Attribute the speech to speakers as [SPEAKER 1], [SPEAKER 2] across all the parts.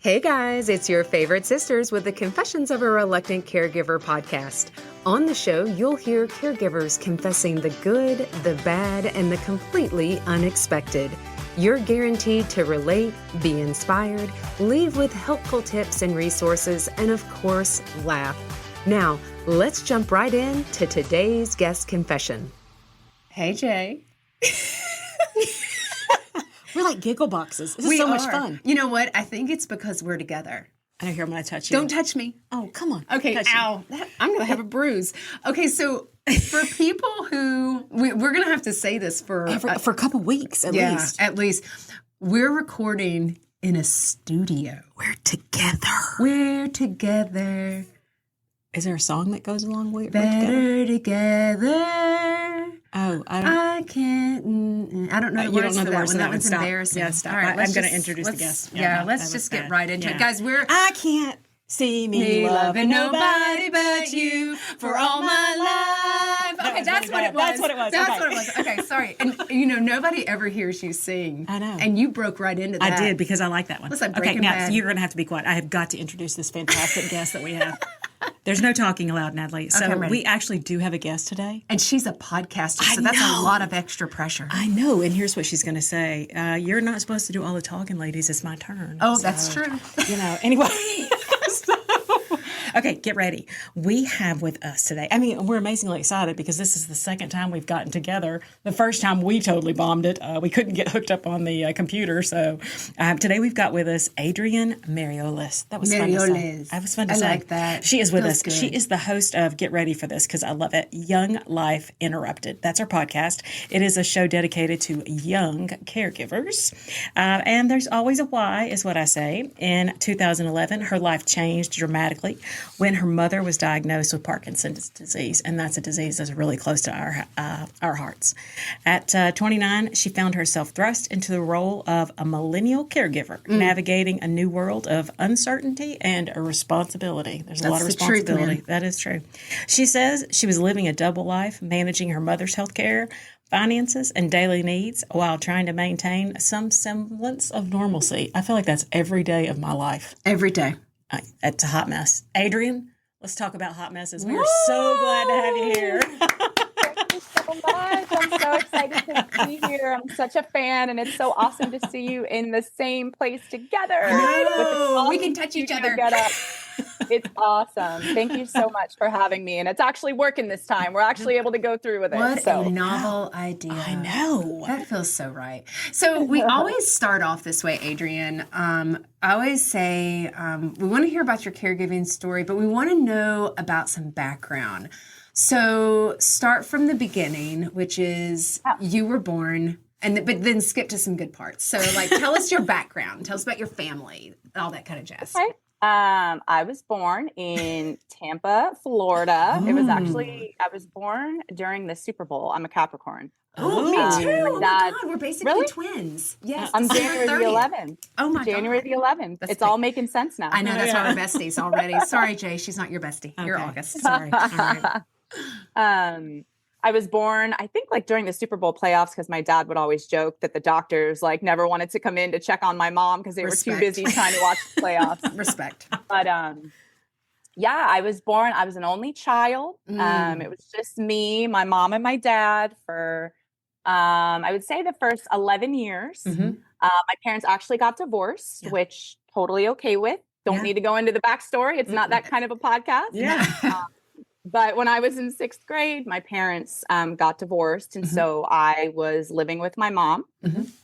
[SPEAKER 1] Hey guys, it's your favorite sisters with the Confessions of a Reluctant Caregiver podcast. On the show, you'll hear caregivers confessing the good, the bad, and the completely unexpected. You're guaranteed to relate, be inspired, leave with helpful tips and resources, and of course, laugh. Now, let's jump right in to today's guest confession. Hey, Jay.
[SPEAKER 2] We're like giggle boxes. This is so much fun.
[SPEAKER 1] You know what? I think it's because we're together.
[SPEAKER 2] I don't hear I'm going to touch you.
[SPEAKER 1] Don't touch me.
[SPEAKER 2] Oh, come on.
[SPEAKER 1] Okay, ow. I'm going to have a bruise. Okay, so for people who, we're going to have to say this for
[SPEAKER 2] a couple weeks at least.
[SPEAKER 1] Yeah, at least. We're recording in a studio.
[SPEAKER 2] We're together.
[SPEAKER 1] We're together.
[SPEAKER 2] Is there a song that goes along with
[SPEAKER 1] Better together?
[SPEAKER 2] Oh,
[SPEAKER 1] I can't. I don't know the words to that one. That one's embarrassing.
[SPEAKER 2] Yeah, stop.
[SPEAKER 1] All right,
[SPEAKER 2] I'm going to introduce the guest.
[SPEAKER 1] Let's just get right into it. Guys,
[SPEAKER 2] I can't see me loving nobody but you for all my life.
[SPEAKER 1] Okay, that's what it was.
[SPEAKER 2] That's what it was.
[SPEAKER 1] That's what it was. Okay, sorry. And, nobody ever hears you sing.
[SPEAKER 2] I know.
[SPEAKER 1] And you broke right into that.
[SPEAKER 2] I did because I like that one.
[SPEAKER 1] Looks like
[SPEAKER 2] okay,
[SPEAKER 1] Breaking
[SPEAKER 2] now
[SPEAKER 1] Bad.
[SPEAKER 2] you're going to have to be quiet. I have got to introduce this fantastic guest that we have. There's no talking allowed, Natalie. So we actually do have a guest today.
[SPEAKER 1] And she's a podcaster, so that's a lot of extra pressure.
[SPEAKER 2] I know. And here's what she's going to say. You're not supposed to do all the talking, ladies. It's my turn.
[SPEAKER 1] Oh, that's true.
[SPEAKER 2] Anyway. Okay, get ready. We have with us today, we're amazingly excited because this is the second time we've gotten together. The first time we totally bombed it. We couldn't get hooked up on the computer. So today we've got with us Adrienne Marioles. That was fun to say. That was fun to say.
[SPEAKER 1] I like that.
[SPEAKER 2] She is with us.
[SPEAKER 1] Good.
[SPEAKER 2] She is the host of, get ready for this because I love it, Young Life Interrupted. That's our podcast. It is a show dedicated to young caregivers. And there's always a why, is what I say. In 2011, her life changed dramatically when her mother was diagnosed with Parkinson's disease, and that's a disease that's really close to our hearts. At 29, she found herself thrust into the role of a millennial caregiver, navigating a new world of uncertainty and a responsibility. There's a lot of responsibility.
[SPEAKER 1] Truth,
[SPEAKER 2] that is true. She says she was living a double life, managing her mother's health care, finances, and daily needs while trying to maintain some semblance of normalcy. I feel like that's every day of my life.
[SPEAKER 1] Every day.
[SPEAKER 2] It's a hot mess. Adrienne, let's talk about hot messes. We are so glad to have you here.
[SPEAKER 3] Thank you so much. I'm so excited to be here. I'm such a fan, and it's so awesome to see you in the same place together.
[SPEAKER 1] We can touch each other.
[SPEAKER 3] It's awesome. Thank you so much for having me. And it's actually working this time. We're actually able to go through with it.
[SPEAKER 1] What a novel idea.
[SPEAKER 2] I know.
[SPEAKER 1] That feels so right. So we always start off this way, Adrienne. I always say we want to hear about your caregiving story, but we want to know about some background. So start from the beginning, which is you were born, but then skip to some good parts. So tell us your background. Tell us about your family, all that kind of jazz.
[SPEAKER 3] Okay. I was born in Tampa, Florida. It was actually, I was born during the Super Bowl. I'm a Capricorn.
[SPEAKER 1] Oh, me too. Oh, my God. We're basically
[SPEAKER 3] Really?
[SPEAKER 1] twins. Yes.
[SPEAKER 3] I'm January the 11th.
[SPEAKER 1] Oh, my God.
[SPEAKER 3] January the 11th. It's all making sense now.
[SPEAKER 1] I know. That's why we're besties already. Sorry, Jay. She's not your bestie.
[SPEAKER 2] Okay.
[SPEAKER 1] You're August.
[SPEAKER 2] Sorry. All right.
[SPEAKER 3] I was born, I think, during the Super Bowl playoffs, because my dad would always joke that the doctors never wanted to come in to check on my mom because they were too busy trying to watch the playoffs.
[SPEAKER 1] Respect.
[SPEAKER 3] But I was born. I was an only child. It was just me, my mom, and my dad for I would say the first 11 years. My parents actually got divorced, which totally okay with. Don't need to go into the backstory. It's not that kind of a podcast.
[SPEAKER 2] Yeah.
[SPEAKER 3] But when I was in 6th grade, my parents got divorced. And so I was living with my mom.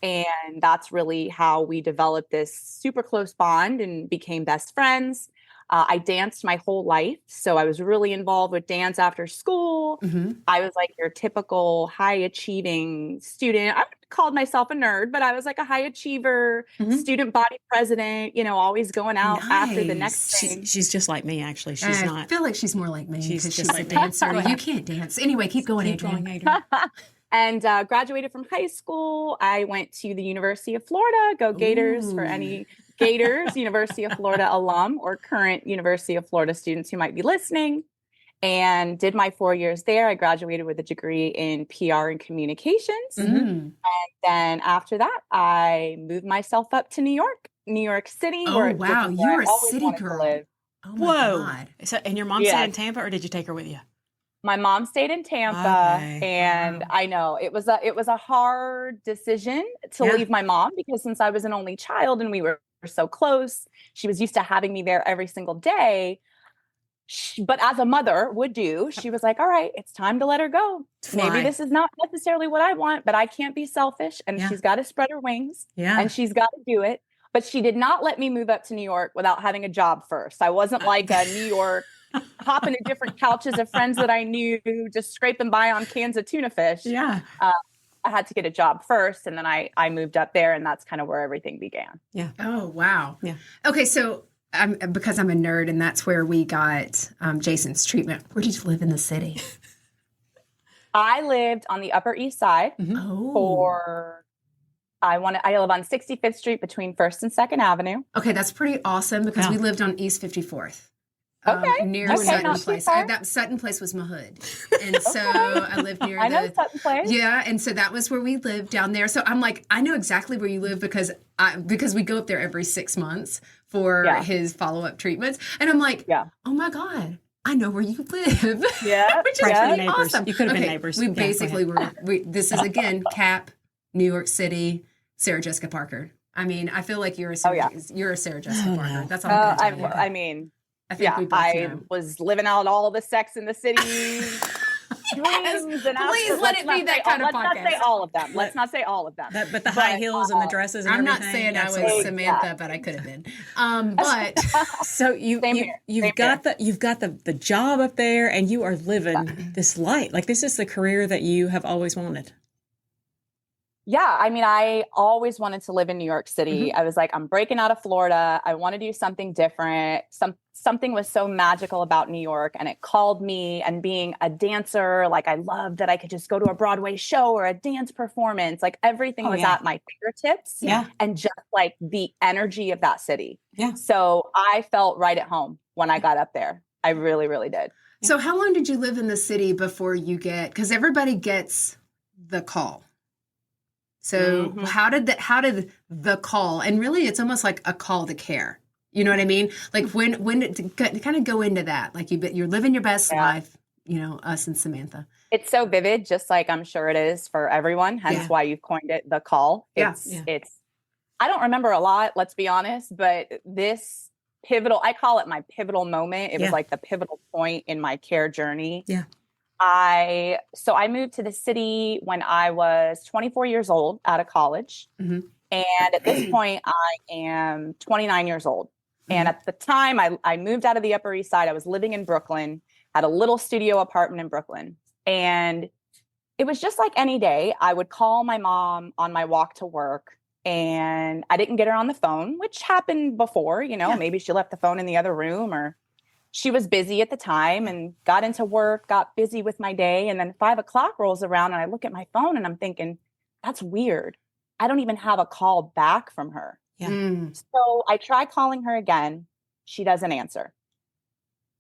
[SPEAKER 3] And that's really how we developed this super close bond and became best friends. I danced my whole life. So I was really involved with dance after school. I was like your typical high achieving student. I called myself a nerd, but I was like a high achiever, student body president, always going out after the next thing.
[SPEAKER 2] She's just like me, actually. She's not.
[SPEAKER 1] I feel like she's more like me because she's
[SPEAKER 2] like
[SPEAKER 1] a dancer. You can't dance. Anyway, keep going, Adrienne.
[SPEAKER 3] And graduated from high school. I went to the University of Florida. Go Gators for any Gators, University of Florida alum or current University of Florida students who might be listening. And did my 4 years there. I graduated with a degree in PR and communications. And then after that, I moved myself up to New York New York City.
[SPEAKER 1] Oh, wow. You're a city
[SPEAKER 3] wanted to
[SPEAKER 1] girl.
[SPEAKER 3] live.
[SPEAKER 1] Oh my
[SPEAKER 2] Whoa.
[SPEAKER 1] God.
[SPEAKER 2] So, and your mom stayed in Tampa, or did you take her with you?
[SPEAKER 3] My mom stayed in Tampa,
[SPEAKER 2] Okay.
[SPEAKER 3] and
[SPEAKER 1] Wow.
[SPEAKER 3] I know it was a hard decision to
[SPEAKER 1] Yeah.
[SPEAKER 3] leave my mom, because since I was an only child and we were so close, she was used to having me there every single day. But as a mother would do, she was like, all right, it's time to let her go.
[SPEAKER 1] Fly.
[SPEAKER 3] Maybe this is not necessarily what I want, but I can't be selfish, and
[SPEAKER 1] Yeah.
[SPEAKER 3] she's got to spread her wings,
[SPEAKER 1] Yeah.
[SPEAKER 3] and she's got to do it. But she did not let me move up to New York without having a job first. I wasn't like a New York hopping to different couches of friends that I knew, just scraping by on cans of tuna fish.
[SPEAKER 2] Yeah.
[SPEAKER 3] I had to get a job first, and then I moved up there, and that's kind of where everything began.
[SPEAKER 2] Yeah.
[SPEAKER 1] Oh, wow.
[SPEAKER 2] Yeah.
[SPEAKER 1] Okay, so because I'm a nerd, and that's where we got Jason's treatment. Where did you live in the city?
[SPEAKER 3] I lived on the Upper East Side
[SPEAKER 1] Oh.
[SPEAKER 3] I live on 65th Street between 1st and 2nd Avenue.
[SPEAKER 1] Okay, that's pretty awesome, because we lived on East 54th.
[SPEAKER 3] Okay.
[SPEAKER 1] Near Sutton Place. That Sutton Place was my hood. And so I lived near
[SPEAKER 3] I know Sutton Place.
[SPEAKER 1] Yeah, and so that was where we lived down there. So I'm like, I know exactly where you live, because we go up there every 6 months for his follow-up treatments. And I'm like, oh my God, I know where you live.
[SPEAKER 3] Yeah.
[SPEAKER 1] Which is really awesome.
[SPEAKER 2] You could have been neighbors.
[SPEAKER 1] We basically this is again, Cap, New York City, Sarah Jessica Parker. I mean, I feel like you're a Sarah Jessica Parker.
[SPEAKER 2] No.
[SPEAKER 1] That's all I'm going to tell you.
[SPEAKER 3] I mean,
[SPEAKER 1] I think we both know.
[SPEAKER 3] was living out all the Sex in the City dreams. And
[SPEAKER 1] please let it be that kind of podcast.
[SPEAKER 3] Let's not say all of them. Let's not say all of them.
[SPEAKER 2] But the high heels and the dresses and
[SPEAKER 1] I'm
[SPEAKER 2] everything.
[SPEAKER 1] not saying I was Samantha, but I could have been. But
[SPEAKER 2] so you've got the job up there, and you are living this life. Like, this is the career that you have always wanted.
[SPEAKER 3] Yeah, I mean, I always wanted to live in New York City. I was like, I'm breaking out of Florida. I want to do something different. Something was so magical about New York, and it called me. And being a dancer, like, I loved that I could just go to a Broadway show or a dance performance. Like, everything was at my fingertips.
[SPEAKER 2] Yeah.
[SPEAKER 3] And just like the energy of that city.
[SPEAKER 2] Yeah.
[SPEAKER 3] So I felt right at home when I got up there. I really, really did.
[SPEAKER 1] So how long did you live in the city before you because everybody gets the call. So how did the call, and really it's almost like a call to care. You know what I mean? Like when did kind of go into that? Like you're living your best life, us and Samantha.
[SPEAKER 3] It's so vivid, just like I'm sure it is for everyone. Hence why you've coined it the call. It's I don't remember a lot, let's be honest, but this pivotal, I call it my pivotal moment. It was like the pivotal point in my care journey.
[SPEAKER 2] Yeah.
[SPEAKER 3] So I moved to the city when I was 24 years old out of college. And at this point I am 29 years old. And at the time I moved out of the Upper East Side. I was living in Brooklyn, had a little studio apartment in Brooklyn. And it was just like any day. I would call my mom on my walk to work, and I didn't get her on the phone, which happened before, maybe she left the phone in the other room, or she was busy at the time and got into work, got busy with my day. And then 5 o'clock rolls around and I look at my phone and I'm thinking, that's weird. I don't even have a call back from her.
[SPEAKER 2] Yeah.
[SPEAKER 3] So I try calling her again. She doesn't answer.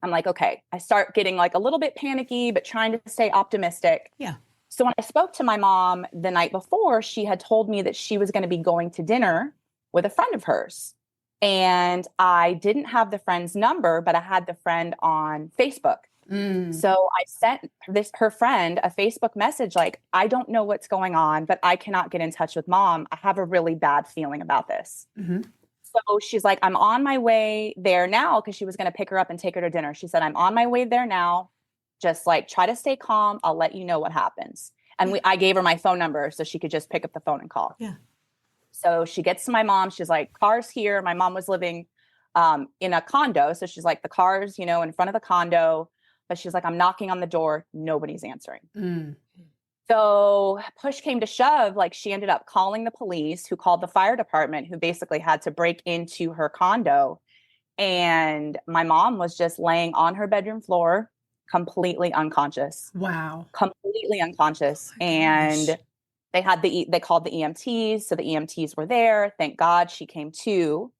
[SPEAKER 3] I'm like, okay. I start getting like a little bit panicky, but trying to stay optimistic.
[SPEAKER 2] Yeah.
[SPEAKER 3] So when I spoke to my mom the night before, she had told me that she was going to be going to dinner with a friend of hers. And I didn't have the friend's number, but I had the friend on Facebook. So I sent her friend a Facebook message like, I don't know what's going on, but I cannot get in touch with mom. I have a really bad feeling about this. So she's like, I'm on my way there now, because she was going to pick her up and take her to dinner. She said, I'm on my way there now. Just like, try to stay calm. I'll let you know what happens. And I gave her my phone number so she could just pick up the phone and call.
[SPEAKER 2] Yeah.
[SPEAKER 3] So she gets to my mom. She's like, car's here. My mom was living in a condo. So she's like, the car's, in front of the condo. But she's like, I'm knocking on the door. Nobody's answering. So push came to shove. Like, she ended up calling the police, who called the fire department, who basically had to break into her condo. And my mom was just laying on her bedroom floor, completely unconscious.
[SPEAKER 1] Wow.
[SPEAKER 3] Completely unconscious. And they called the EMTs. So the EMTs were there. Thank God she came to.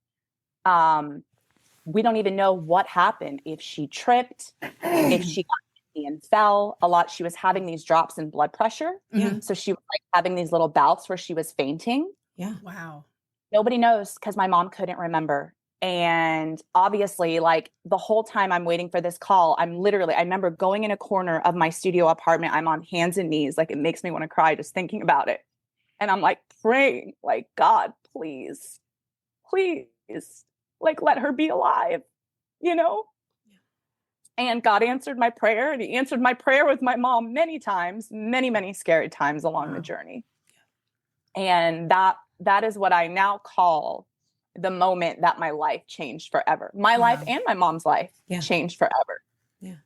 [SPEAKER 3] We don't even know what happened. If she tripped, if she got dizzy and fell a lot. She was having these drops in blood pressure. So she was like having these little bouts where she was fainting.
[SPEAKER 2] Yeah.
[SPEAKER 1] Wow.
[SPEAKER 3] Nobody knows because my mom couldn't remember. And obviously, like the whole time I'm waiting for this call, I remember going in a corner of my studio apartment. I'm on hands and knees. Like it makes me want to cry just thinking about it. And I'm like praying, like, God, please, please, like let her be alive, you know? And God answered my prayer, and he answered my prayer with my mom many times, many, many scary times along the journey. And that is what I now call the moment that my life changed forever. My life and my mom's life changed forever.
[SPEAKER 2] Yeah.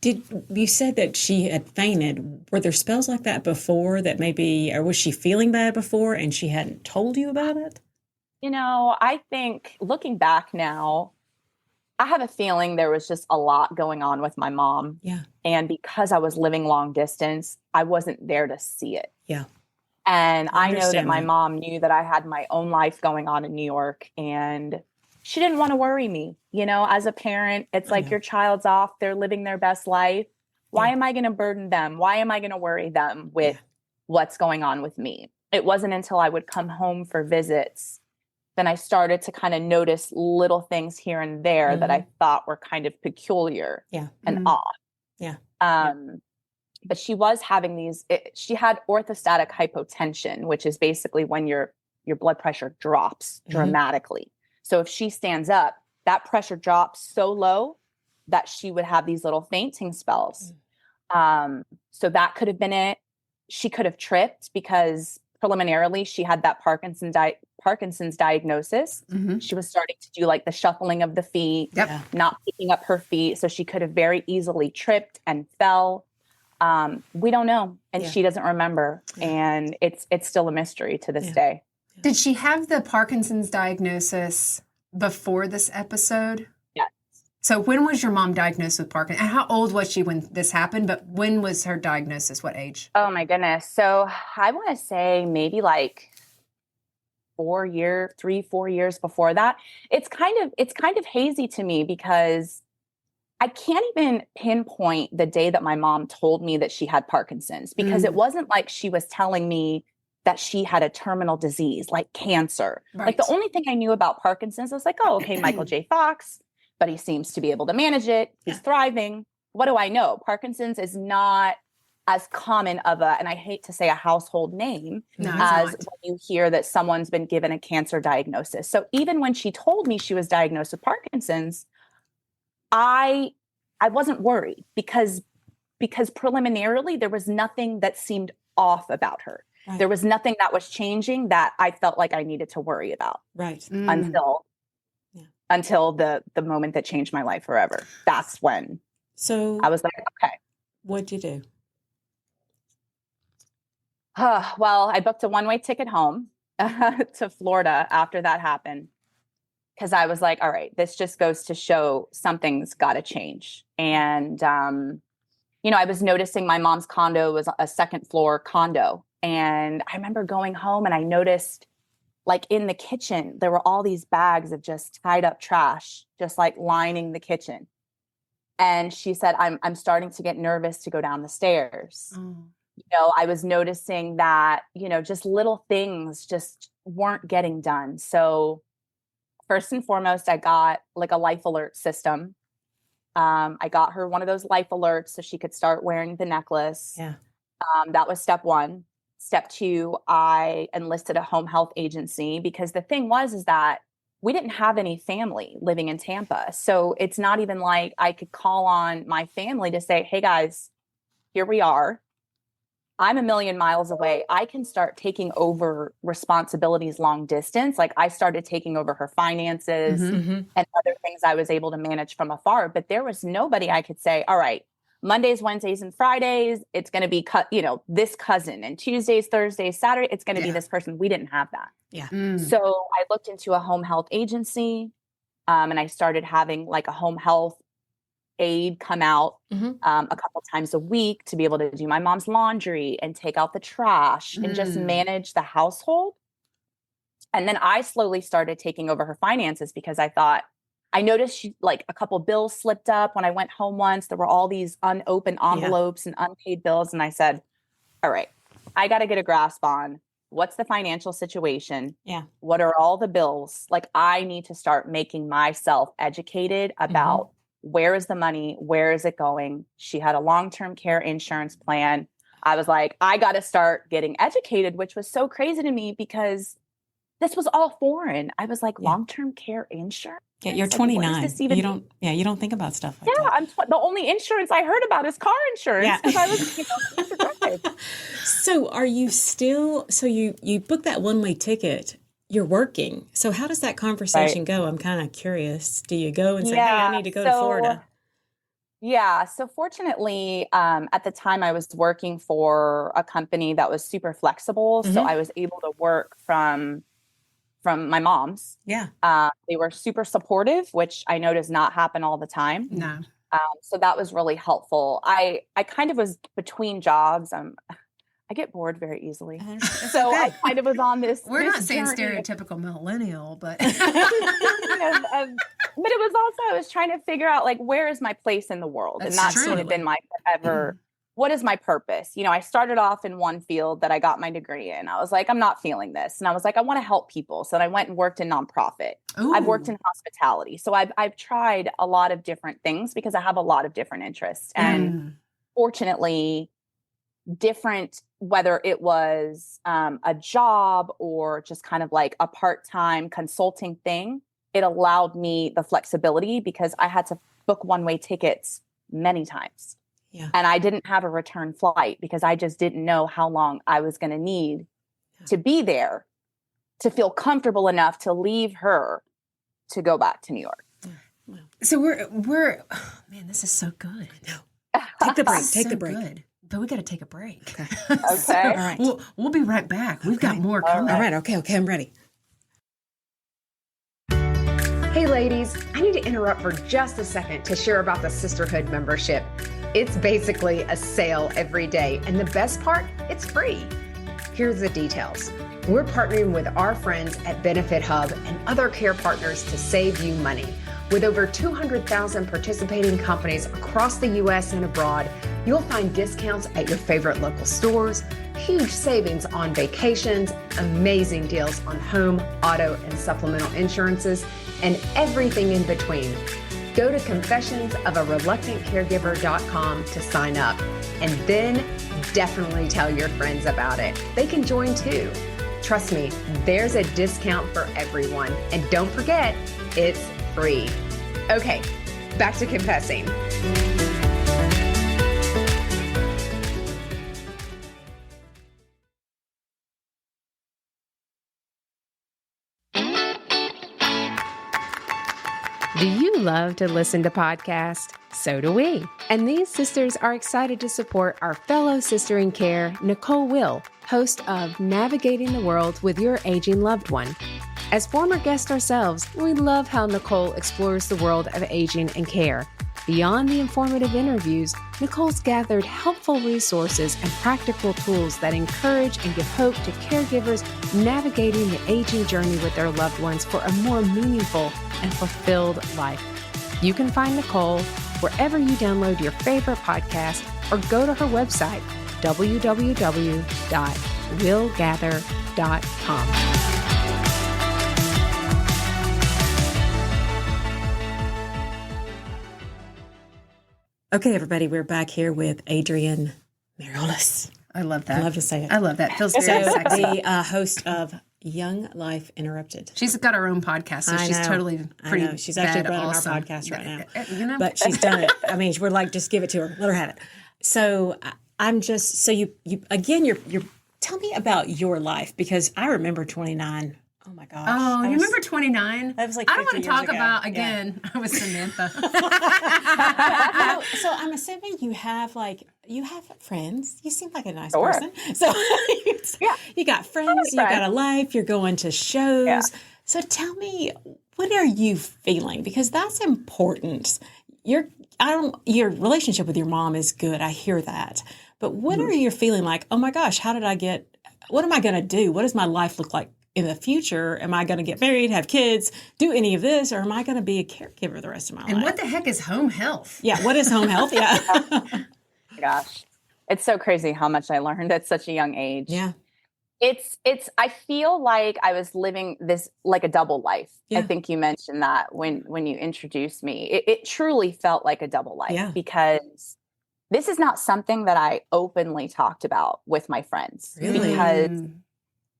[SPEAKER 2] You said that she had fainted. Were there spells like that before that maybe, or was she feeling bad before and she hadn't told you about it?
[SPEAKER 3] You know, I think looking back now, I have a feeling there was just a lot going on with my mom.
[SPEAKER 2] Yeah.
[SPEAKER 3] And because I was living long distance, I wasn't there to see it.
[SPEAKER 2] Yeah.
[SPEAKER 3] And I know that my
[SPEAKER 2] that.
[SPEAKER 3] mom knew that I had my own life going on in New York, and she didn't want to worry me. You know, as a parent, it's like your child's off, they're living their best life. Why am I going to burden them? Why am I going to worry them with what's going on with me? It wasn't until I would come home for visits then I started to kind of notice little things here and there that I thought were kind of peculiar and odd.
[SPEAKER 2] Yeah.
[SPEAKER 3] But she was having she had orthostatic hypotension, which is basically when your blood pressure drops dramatically. So if she stands up, that pressure drops so low that she would have these little fainting spells. So that could have been it. She could have tripped because preliminarily she had that Parkinson's diagnosis. She was starting to do like the shuffling of the feet, not picking up her feet. So she could have very easily tripped and fell. We don't know. And she doesn't remember. And it's still a mystery to this day.
[SPEAKER 4] Did she have the Parkinson's diagnosis before this episode?
[SPEAKER 3] Yes.
[SPEAKER 4] So when was your mom diagnosed with Parkinson? And how old was she when this happened? But when was her diagnosis? What age?
[SPEAKER 3] Oh my goodness. So I want to say maybe like 4 years before that. It's kind of hazy to me because I can't even pinpoint the day that my mom told me that she had Parkinson's, because it wasn't like she was telling me that she had a terminal disease like cancer.
[SPEAKER 4] Right.
[SPEAKER 3] Like the only thing I knew about Parkinson's was like, oh, okay, Michael J. Fox, but he seems to be able to manage it. He's thriving. What do I know? Parkinson's is not as common of and I hate to say a household name, as when you hear that someone's been given a cancer diagnosis. So even when she told me she was diagnosed with Parkinson's, I wasn't worried because preliminarily there was nothing that seemed off about her. Right. There was nothing that was changing that I felt like I needed to worry about.
[SPEAKER 2] Right.
[SPEAKER 3] Until the moment that changed my life forever. That's when I was like, okay.
[SPEAKER 2] What'd you do?
[SPEAKER 3] Well, I booked a one-way ticket home to Florida after that happened. Because I was like, all right, this just goes to show something's got to change. And, I was noticing my mom's condo was a second floor condo. And I remember going home and I noticed like in the kitchen, there were all these bags of just tied up trash, just like lining the kitchen. And she said, I'm starting to get nervous to go down the stairs. I was noticing that, just little things just weren't getting done. So first and foremost, I got like a life alert system. I got her one of those life alerts so she could start wearing the necklace.
[SPEAKER 2] Yeah.
[SPEAKER 3] That was step one. Step two, I enlisted a home health agency because the thing is that we didn't have any family living in Tampa. So it's not even like I could call on my family to say, hey guys, here we are. I'm a million miles away. I can start taking over responsibilities long distance. Like I started taking over her finances and other things I was able to manage from afar. But there was nobody I could say, all right, Mondays, Wednesdays, and Fridays, it's going to be this cousin, and Tuesdays, Thursdays, Saturday, it's going to be this person. We didn't have that.
[SPEAKER 2] Yeah.
[SPEAKER 3] So I looked into a home health agency and I started having like a home health aide come out a couple times a week to be able to do my mom's laundry and take out the trash and just manage the household. And then I slowly started taking over her finances because I noticed she, like a couple bills slipped up when I went home once. There were all these unopened envelopes and unpaid bills. And I said, all right, I got to get a grasp on what's the financial situation?
[SPEAKER 2] Yeah.
[SPEAKER 3] What are all the bills? Like, I need to start making myself educated about where is the money? Where is it going? She had a long-term care insurance plan. I was like, I got to start getting educated, which was so crazy to me because this was all foreign. I was like, long-term care insurance?
[SPEAKER 2] Yeah, you're
[SPEAKER 3] Like,
[SPEAKER 2] 29. You don't think about stuff like that.
[SPEAKER 3] The only insurance I heard about is car insurance because I was, to drive.
[SPEAKER 2] So are you still, you booked that one-way ticket, you're working. So how does that conversation go? I'm kind of curious. Do you go and say, hey, I need to go to Florida?
[SPEAKER 3] Yeah. So fortunately, at the time I was working for a company that was super flexible. So I was able to work from my mom's.
[SPEAKER 2] Yeah.
[SPEAKER 3] They were super supportive, which I know does not happen all the time.
[SPEAKER 4] No.
[SPEAKER 3] So that was really helpful. I kind of was between jobs. I get bored very easily. So I kind of was on this.
[SPEAKER 4] We're
[SPEAKER 3] this
[SPEAKER 4] not saying
[SPEAKER 3] journey.
[SPEAKER 4] stereotypical millennial, but.
[SPEAKER 3] But it was also, I was trying to figure out, like, where is my place in the world?
[SPEAKER 4] That's
[SPEAKER 3] and that's
[SPEAKER 4] true.
[SPEAKER 3] sort of been my forever. What is my purpose? I started off in one field that I got my degree in. I was like, I'm not feeling this. And I was like, I want to help people. So then I went and worked in nonprofit.
[SPEAKER 4] Ooh.
[SPEAKER 3] I've worked in hospitality. So I've tried a lot of different things because I have a lot of different interests. And fortunately, different, whether it was a job or just kind of like a part-time consulting thing, it allowed me the flexibility because I had to book one-way tickets many times.
[SPEAKER 2] Yeah.
[SPEAKER 3] And I didn't have a return flight because I just didn't know how long I was going to need to be there to feel comfortable enough to leave her to go back to New York.
[SPEAKER 4] So we're man, this is so good.
[SPEAKER 2] Take the break.
[SPEAKER 4] Take the break. Good. But we got to take a break.
[SPEAKER 2] Okay.
[SPEAKER 3] Okay.
[SPEAKER 2] All right.
[SPEAKER 4] We'll be right back. We've got more coming.
[SPEAKER 2] All right. Okay. I'm ready.
[SPEAKER 1] Hey ladies, I need to interrupt for just a second to share about the Sisterhood membership. It's basically a sale every day, and the best part, it's free. Here's the details. We're partnering with our friends at Benefit Hub and other care partners to save you money. With over 200,000 participating companies across the U.S. and abroad, you'll find discounts at your favorite local stores, huge savings on vacations, amazing deals on home, auto, and supplemental insurances, and everything in between. Go to confessionsofareluctantcaregiver.com to sign up, and then definitely tell your friends about it. They can join too. Trust me, there's a discount for everyone. And don't forget, it's free. Okay, back to confessing. Do you love to listen to podcasts? So do we. And these sisters are excited to support our fellow sister in care, Nicole Will, host of Navigating the World with Your Aging Loved One. As former guests ourselves, we love how Nicole explores the world of aging and care. Beyond the informative interviews, Nicole's gathered helpful resources and practical tools that encourage and give hope to caregivers navigating the aging journey with their loved ones for a more meaningful and fulfilled life. You can find Nicole wherever you download your favorite podcast or go to her website, www.willgather.com.
[SPEAKER 2] Okay, everybody, we're back here with Adrienne Marioles.
[SPEAKER 4] I love that.
[SPEAKER 2] I love to say it.
[SPEAKER 4] I love that. Feels very sexy.
[SPEAKER 2] The host of Young Life Interrupted.
[SPEAKER 4] She's got her own podcast, so she's totally pretty.
[SPEAKER 2] I know. She's actually running
[SPEAKER 4] awesome.
[SPEAKER 2] our podcast right now.
[SPEAKER 4] But
[SPEAKER 2] But she's done it. I mean, we're like, just give it to her. Let her have it. So I'm just, so you again, you're tell me about your life, because I remember 29. Oh my gosh.
[SPEAKER 4] Oh, you remember 29?
[SPEAKER 2] That was like
[SPEAKER 4] I don't want to
[SPEAKER 2] 50 years
[SPEAKER 4] talk
[SPEAKER 2] ago.
[SPEAKER 4] about, again, I was Samantha.
[SPEAKER 2] So I'm assuming you have friends. You seem like a nice
[SPEAKER 3] Sure.
[SPEAKER 2] person. So you got friends, you got a life, you're going to shows.
[SPEAKER 3] Yeah.
[SPEAKER 2] So tell me, what are you feeling? Because that's important. Your relationship with your mom is good. I hear that. But what are you feeling like? Oh my gosh, what am I going to do? What does my life look like in the future? Am I going to get married, have kids, do any of this, or am I going to be a caregiver the rest of my life?
[SPEAKER 4] And what the heck is home health?
[SPEAKER 2] Yeah, what is home health? Yeah.
[SPEAKER 3] Gosh, it's so crazy how much I learned at such a young age.
[SPEAKER 2] Yeah.
[SPEAKER 3] I feel like I was living this like a double life.
[SPEAKER 2] Yeah.
[SPEAKER 3] I think you mentioned that when you introduced me. It truly felt like a double life because this is not something that I openly talked about with my friends.
[SPEAKER 2] Really?
[SPEAKER 3] Because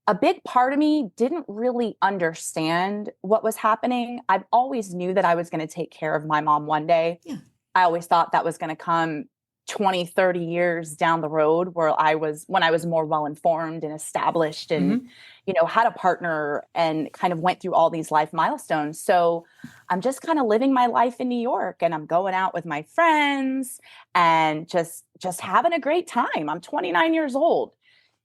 [SPEAKER 3] a big part of me didn't really understand what was happening. I've always knew that I was going to take care of my mom one day.
[SPEAKER 2] Yeah.
[SPEAKER 3] I always thought that was going to come 20, 30 years down the road when I was more well-informed and established and, had a partner and kind of went through all these life milestones. So I'm just kind of living my life in New York, and I'm going out with my friends and just having a great time. I'm 29 years old.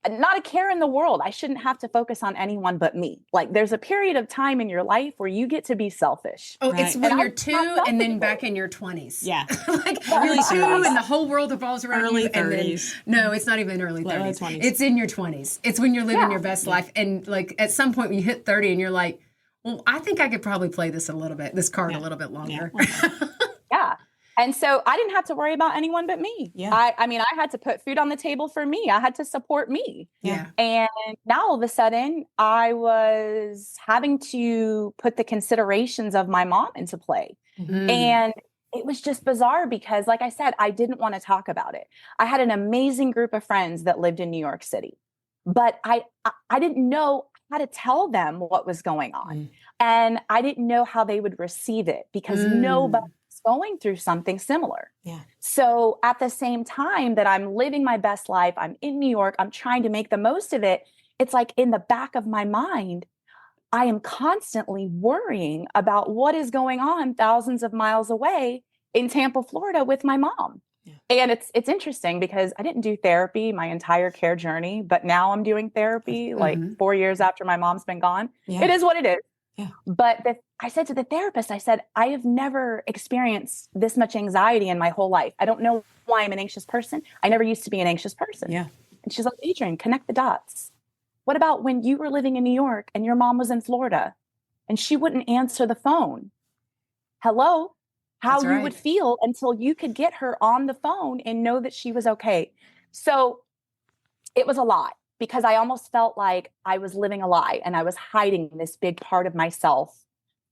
[SPEAKER 3] Not a care in the world. I shouldn't have to focus on anyone but me. Like, there's a period of time in your life where you get to be selfish.
[SPEAKER 4] Oh, it's when you're 2 and then back in your 20s.
[SPEAKER 2] Yeah.
[SPEAKER 4] Like early 2 and the whole world revolves around
[SPEAKER 2] early
[SPEAKER 4] you.
[SPEAKER 2] 30s.
[SPEAKER 4] No, it's not even early 30s. It's in your 20s. It's when you're living your best life. And like at some point when you hit 30 and you're like, well, I think I could probably play this card a little bit longer.
[SPEAKER 3] Yeah. And so I didn't have to worry about anyone but me.
[SPEAKER 2] Yeah.
[SPEAKER 3] I mean, I had to put food on the table for me. I had to support me.
[SPEAKER 4] Yeah.
[SPEAKER 3] And now all of a sudden I was having to put the considerations of my mom into play. And it was just bizarre because, like I said, I didn't want to talk about it. I had an amazing group of friends that lived in New York City, but I didn't know how to tell them what was going on. And I didn't know how they would receive it because nobody going through something similar.
[SPEAKER 2] Yeah.
[SPEAKER 3] So at the same time that I'm living my best life, I'm in New York, I'm trying to make the most of it. It's like in the back of my mind, I am constantly worrying about what is going on thousands of miles away in Tampa, Florida with my mom. Yeah. And it's interesting because I didn't do therapy my entire care journey, but now I'm doing therapy like 4 years after my mom's been gone. Yeah. It is what it is.
[SPEAKER 2] Yeah.
[SPEAKER 3] But I said to the therapist, I said, I have never experienced this much anxiety in my whole life. I don't know why I'm an anxious person. I never used to be an anxious person.
[SPEAKER 2] Yeah.
[SPEAKER 3] And she's like, Adrienne, connect the dots. What about when you were living in New York and your mom was in Florida and she wouldn't answer the phone? Hello? How you would feel until you could get her on the phone and know that she was okay. So it was a lot, because I almost felt like I was living a lie and I was hiding this big part of myself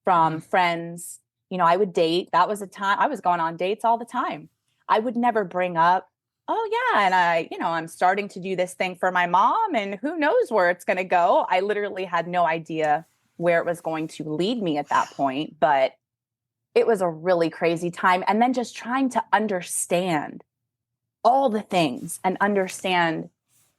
[SPEAKER 3] from friends. I would date. That was a time I was going on dates all the time. I would never bring up, oh yeah, and I'm starting to do this thing for my mom and who knows where it's going to go. I literally had no idea where it was going to lead me at that point, but it was a really crazy time. And then just trying to understand all the things and understand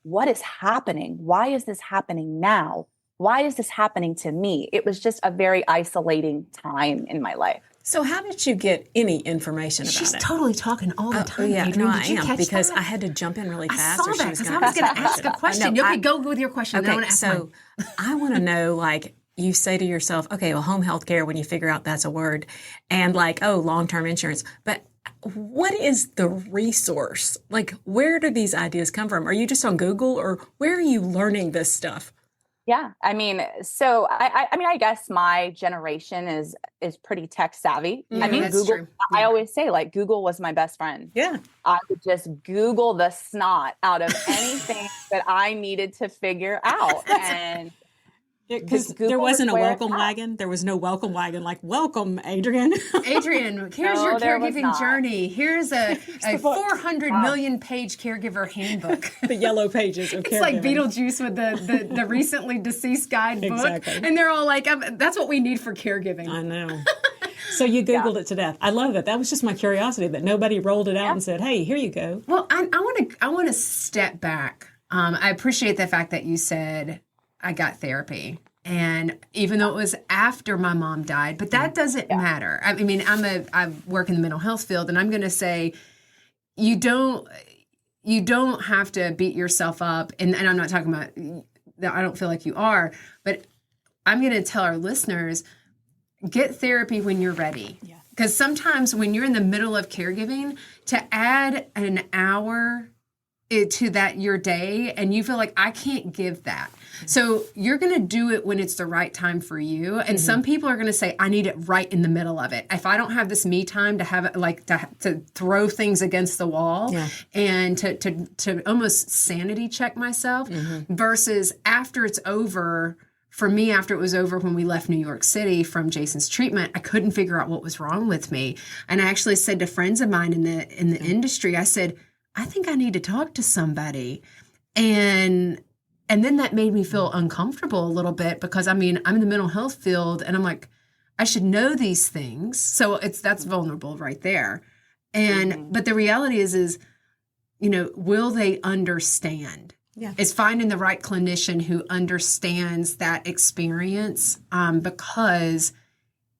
[SPEAKER 3] what is happening? Why is this happening now? Why is this happening to me? It was just a very isolating time in my life.
[SPEAKER 2] So how did you get any information about
[SPEAKER 4] She's
[SPEAKER 2] it?
[SPEAKER 4] She's totally talking all the time.
[SPEAKER 2] Yeah,
[SPEAKER 4] Adrienne.
[SPEAKER 2] I am, because
[SPEAKER 4] that?
[SPEAKER 2] I had to jump in really fast.
[SPEAKER 4] I saw that because I was going to ask a question. You go with your question.
[SPEAKER 2] Okay, so I want to know, like, you say to yourself, okay, well, home health care, when you figure out that's a word, and like, oh, long-term insurance, but what is the resource? Like, where do these ideas come from? Are you just on Google, or where are you learning this stuff?
[SPEAKER 3] Yeah, I mean, so I guess my generation is pretty tech savvy. I mean, Google.
[SPEAKER 4] True.
[SPEAKER 3] I always say, like, Google was my best friend.
[SPEAKER 2] Yeah,
[SPEAKER 3] I would just Google the snot out of anything that I needed to figure out, and
[SPEAKER 2] because there wasn't a welcome wagon. There was no welcome wagon. Like, welcome, Adrienne.
[SPEAKER 4] Adrienne, here's your caregiving journey. Here's a 400 million page caregiver handbook.
[SPEAKER 2] The yellow pages of caregiving.
[SPEAKER 4] It's like Beetlejuice with the recently deceased guidebook. Exactly. And they're all like, that's what we need for caregiving.
[SPEAKER 2] I know. So you Googled it to death. I love it. That was just my curiosity that nobody rolled it out and said, hey, here you go.
[SPEAKER 4] Well, I want to step back. I appreciate the fact that you said, I got therapy. And even though it was after my mom died, but that doesn't matter. I mean, I work in the mental health field, and I'm going to say you don't have to beat yourself up. And I'm not talking about that. I don't feel like you are, but I'm going to tell our listeners, get therapy when you're ready. Yeah. Because sometimes when you're in the middle of caregiving, to add an hour to that your day, and you feel like I can't give that. So you're going to do it when it's the right time for you. And some people are going to say, I need it right in the middle of it. If I don't have this me time to have it, like to throw things against the wall and to almost sanity check myself versus after it's over. For me, after it was over, when we left New York City from Jason's treatment, I couldn't figure out what was wrong with me. And I actually said to friends of mine in the industry, I said, I think I need to talk to somebody. And then that made me feel uncomfortable a little bit because, I mean, I'm in the mental health field and I'm like, I should know these things. So that's vulnerable right there. And, but the reality is, you know, will they understand?
[SPEAKER 2] Yeah.
[SPEAKER 4] It's finding the right clinician who understands that experience. Because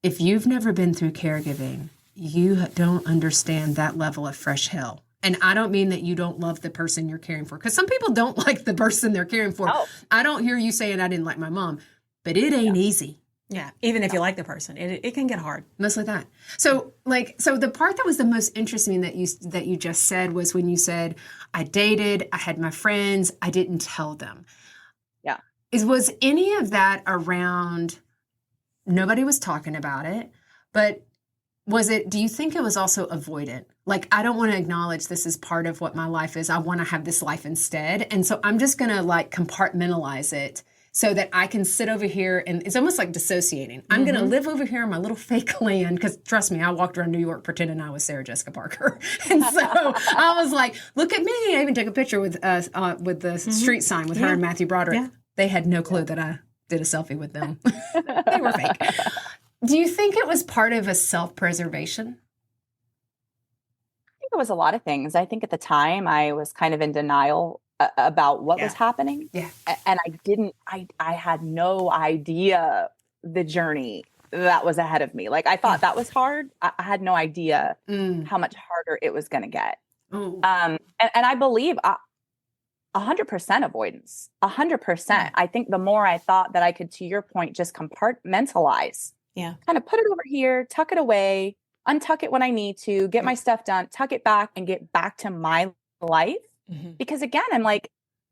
[SPEAKER 4] if you've never been through caregiving, you don't understand that level of fresh hell. And I don't mean that you don't love the person you're caring for, because some people don't like the person they're caring for.
[SPEAKER 3] Oh.
[SPEAKER 4] I don't hear you saying I didn't like my mom, but it ain't easy.
[SPEAKER 2] Yeah. Even if you like the person, it can get hard.
[SPEAKER 4] Mostly that. So the part that was the most interesting that you just said was when you said, I dated, I had my friends, I didn't tell them.
[SPEAKER 3] Yeah.
[SPEAKER 4] Was any of that around, nobody was talking about it, but do you think it was also avoidant? Like, I don't want to acknowledge this is part of what my life is. I want to have this life instead. And so I'm just going to like compartmentalize it so that I can sit over here, and it's almost like dissociating. I'm going to live over here in my little fake land, because trust me, I walked around New York pretending I was Sarah Jessica Parker. And so I was like, look at me. I even took a picture with the street sign with her and Matthew Broderick. Yeah. They had no clue that I did a selfie with them. They were fake. Do you think it was part of a self-preservation?
[SPEAKER 3] I think it was a lot of things. I think at the time I was kind of in denial about what was happening.
[SPEAKER 4] Yeah.
[SPEAKER 3] And I had no idea the journey that was ahead of me. Like, I thought that was hard. I had no idea how much harder it was going to get. And I believe 100% avoidance, 100%. I think the more I thought that I could, to your point, just compartmentalize, kind of put it over here, tuck it away, untuck it when I need to, get my stuff done, tuck it back, and get back to my life. Because again, I'm like,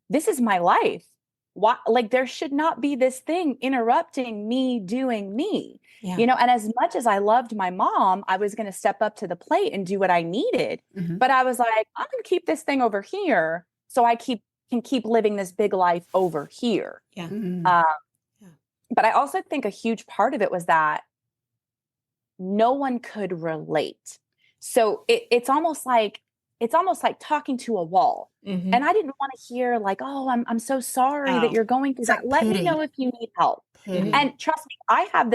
[SPEAKER 3] this is my life. Why? Like, there should not be this thing interrupting me doing me, you know? And as much as I loved my mom, I was going to step up to the plate and do what I needed. But I was like, I'm going to keep this thing over here so I can keep living this big life over here. But I also think a huge part of it was that no one could relate. So it's almost like talking to a wall. And I didn't want to hear like, oh, I'm so sorry that you're going through that. Let me know if you need help. And trust me, I have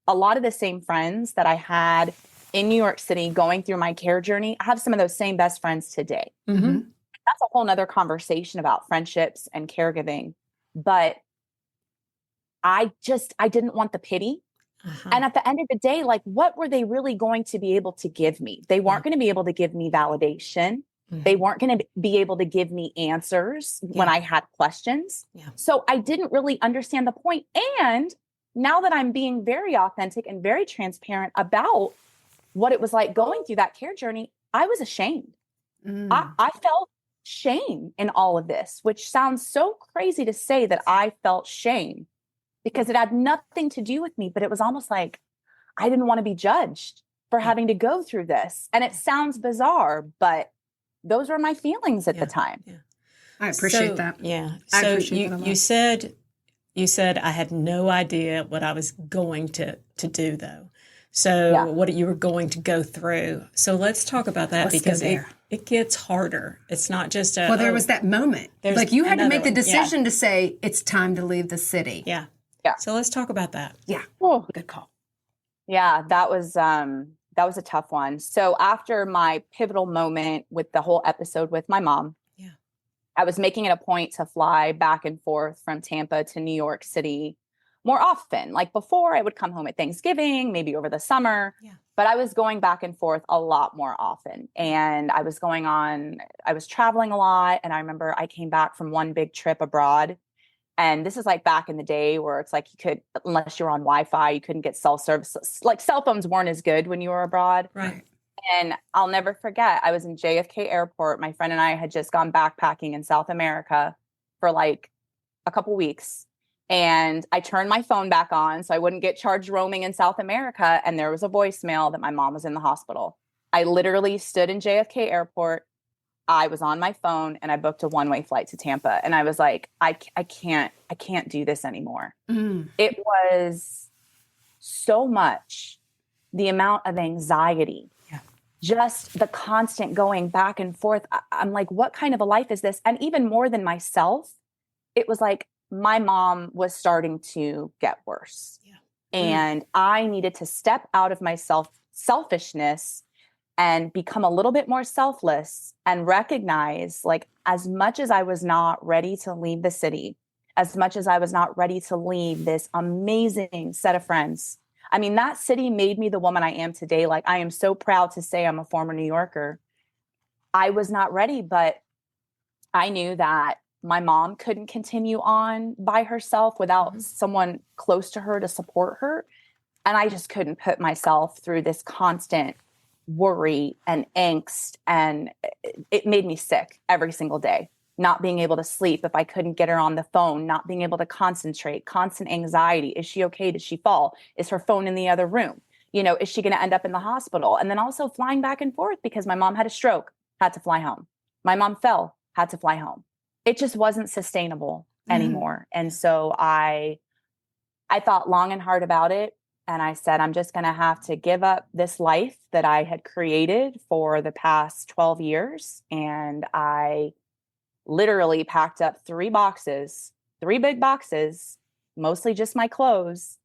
[SPEAKER 3] a lot of the same friends that I had in New York City going through my care journey. I have some of those same best friends today. That's a whole nother conversation about friendships and caregiving. But I didn't want the pity. And at the end of the day, like, what were they really going to be able to give me? They weren't going to be able to give me validation. They weren't going to be able to give me answers when I had questions. So I didn't really understand the point. And now that I'm being very authentic and very transparent about what it was like going through that care journey, I was ashamed. I felt shame in all of this, which sounds so crazy to say that I felt shame, because it had nothing to do with me, but it was almost like I didn't want to be judged for having to go through this. And it sounds bizarre, but those were my feelings at the time.
[SPEAKER 4] I appreciate that.
[SPEAKER 2] Yeah. So you said I had no idea what I was going to do, though. So what you were going to go through. So let's talk about that, because it gets harder. It's not just
[SPEAKER 4] there was that moment. Like, you had to make the decision to say, it's time to leave the city.
[SPEAKER 2] Yeah. So let's talk about that.
[SPEAKER 4] Yeah. Oh, good call.
[SPEAKER 3] Yeah, that was a tough one. So after my pivotal moment with the whole episode with my mom, I was making it a point to fly back and forth from Tampa to New York City more often. Like, before, I would come home at Thanksgiving, maybe over the summer, but I was going back and forth a lot more often. And I was traveling a lot. And I remember I came back from one big trip abroad. And this is like back in the day where it's like, you could, unless you were on Wi-Fi, you couldn't get cell service. Like, cell phones weren't as good when you were abroad.
[SPEAKER 2] Right.
[SPEAKER 3] And I'll never forget, I was in JFK Airport. My friend and I had just gone backpacking in South America for like a couple weeks. And I turned my phone back on so I wouldn't get charged roaming in South America. And there was a voicemail that my mom was in the hospital. I literally stood in JFK Airport. I was on my phone and I booked a one-way flight to Tampa. And I was like, I can't do this anymore. It was so much, the amount of anxiety, just the constant going back and forth. I'm like, what kind of a life is this? And even more than myself, it was like my mom was starting to get worse. And I needed to step out of my selfishness and become a little bit more selfless and recognize, like, as much as I was not ready to leave the city, as much as I was not ready to leave this amazing set of friends. I mean, that city made me the woman I am today. Like, I am so proud to say I'm a former New Yorker. I was not ready, but I knew that my mom couldn't continue on by herself without someone close to her to support her. And I just couldn't put myself through this constant worry and angst. And it made me sick every single day. Not being able to sleep if I couldn't get her on the phone, not being able to concentrate, constant anxiety. Is she okay? Did she fall? Is her phone in the other room? You know, is she going to end up in the hospital? And then also flying back and forth because my mom had a stroke, had to fly home. My mom fell, had to fly home. It just wasn't sustainable anymore. And so I thought long and hard about it. And I said, I'm just going to have to give up this life that I had created for the past 12 years. And I literally packed up 3 big boxes, mostly just my clothes,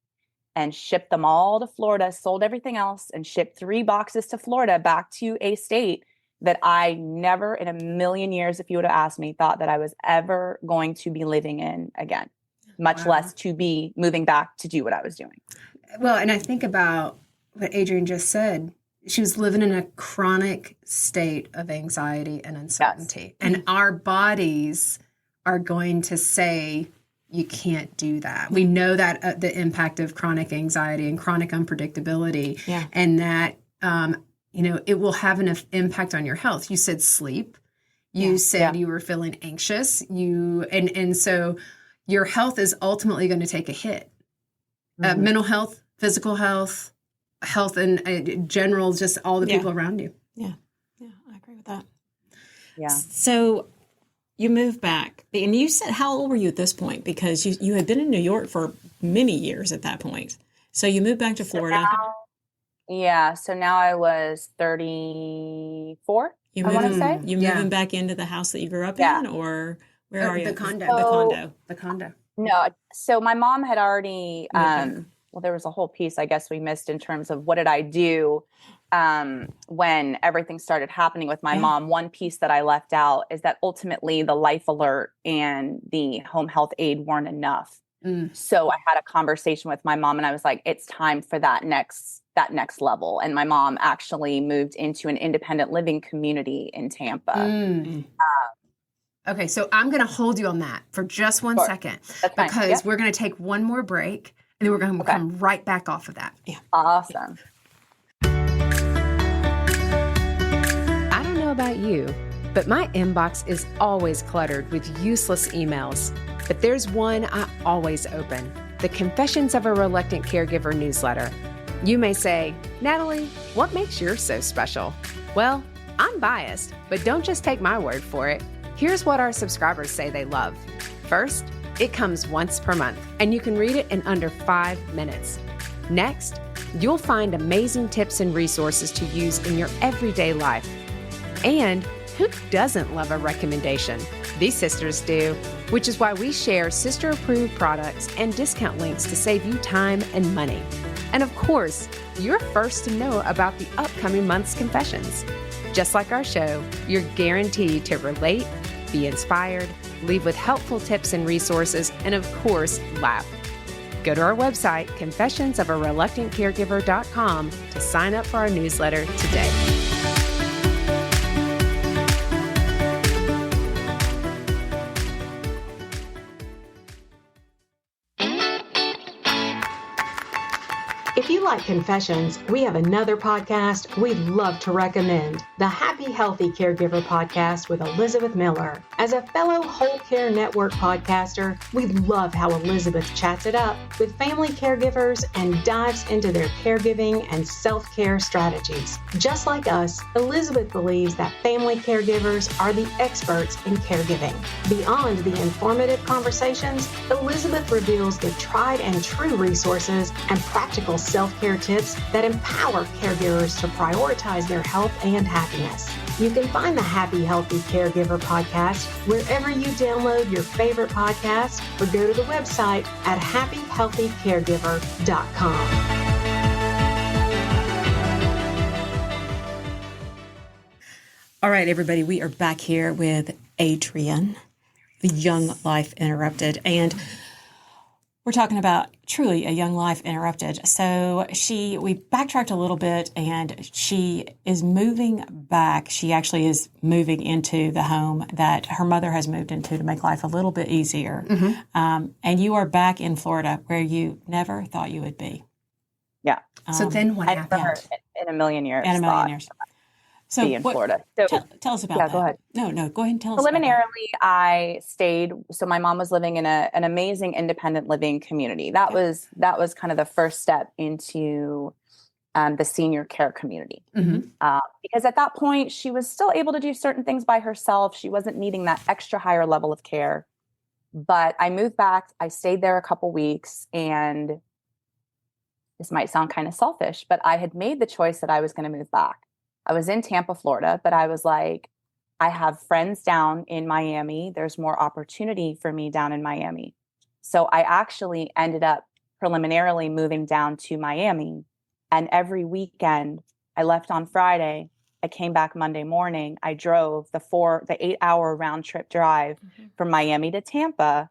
[SPEAKER 3] and shipped them all to Florida, sold everything else, and shipped 3 boxes to Florida, back to a state that I never in a million years, if you would have asked me, thought that I was ever going to be living in again, much less to be moving back to do what I was doing.
[SPEAKER 4] Well, and I think about what Adrienne just said. She was living in a chronic state of anxiety and uncertainty. And our bodies are going to say, you can't do that. We know that the impact of chronic anxiety and chronic unpredictability, and that, it will have an impact on your health. You said sleep. You said you were feeling anxious. And so your health is ultimately going to take a hit. Mental health, physical health, and general, just all the people around you.
[SPEAKER 2] Yeah, I agree with that.
[SPEAKER 3] Yeah.
[SPEAKER 2] So you moved back, and you said, how old were you at this point? Because you had been in New York for many years at that point. So you moved back to Florida.
[SPEAKER 3] So now I was 34.
[SPEAKER 2] You moving back into the house that you grew up in, or where are you?
[SPEAKER 4] The condo.
[SPEAKER 2] The condo.
[SPEAKER 3] No. So my mom had already, well, there was a whole piece I guess we missed in terms of what did I do when everything started happening with my mom. One piece that I left out is that ultimately the Life Alert and the home health aid weren't enough. So I had a conversation with my mom and I was like, it's time for that next level. And my mom actually moved into an independent living community in Tampa.
[SPEAKER 4] Okay, so I'm going to hold you on that for just one second because we're going to take one more break and then we're going to come right back off of that.
[SPEAKER 2] Yeah.
[SPEAKER 3] Awesome.
[SPEAKER 1] I don't know about you, but my inbox is always cluttered with useless emails. But there's one I always open, the Confessions of a Reluctant Caregiver newsletter. You may say, Natalie, what makes yours so special? Well, I'm biased, but don't just take my word for it. Here's what our subscribers say they love. First, it comes once per month, and you can read it in under 5 minutes. Next, you'll find amazing tips and resources to use in your everyday life. And who doesn't love a recommendation? These sisters do, which is why we share sister-approved products and discount links to save you time and money. And of course, you're first to know about the upcoming month's confessions. Just like our show, you're guaranteed to relate, be inspired, leave with helpful tips and resources, and of course, laugh. Go to our website, confessionsofareluctantcaregiver.com, to sign up for our newsletter today.
[SPEAKER 5] If you like like confessions, we have another podcast we'd love to recommend, the Happy Healthy Caregiver podcast with Elizabeth Miller. As a fellow Whole Care Network podcaster, we love how Elizabeth chats it up with family caregivers and dives into their caregiving and self-care strategies. Just like us, Elizabeth believes that family caregivers are the experts in caregiving. Beyond the informative conversations, Elizabeth reveals the tried and true resources and practical self-care tips that empower caregivers to prioritize their health and happiness. You can find the Happy Healthy Caregiver podcast wherever you download your favorite podcast or go to the website at happyhealthycaregiver.com.
[SPEAKER 2] All right, everybody, we are back here with Adrienne, the Young Life Interrupted, and we're talking about truly a young life interrupted. So we backtracked a little bit, and she is moving back. She actually is moving into the home that her mother has moved into to make life a little bit easier. And you are back in Florida, where you never thought you would be.
[SPEAKER 3] Yeah.
[SPEAKER 4] So then what
[SPEAKER 3] I
[SPEAKER 4] happened?
[SPEAKER 3] never in a million years.
[SPEAKER 2] In a million years. So
[SPEAKER 3] be in Florida. So
[SPEAKER 2] tell us about that.
[SPEAKER 3] Go ahead.
[SPEAKER 2] No, go ahead and tell us about that.
[SPEAKER 3] Preliminarily, I stayed. So my mom was living in an amazing independent living community. That was kind of the first step into the senior care community. Because at that point, she was still able to do certain things by herself. She wasn't needing that extra higher level of care. But I moved back. I stayed there a couple weeks, and this might sound kind of selfish, but I had made the choice that I was going to move back. I was in Tampa, Florida, but I was like, I have friends down in Miami. There's more opportunity for me down in Miami. So I actually ended up preliminarily moving down to Miami. And every weekend, I left on Friday. I came back Monday morning. I drove the 8-hour round trip drive from Miami to Tampa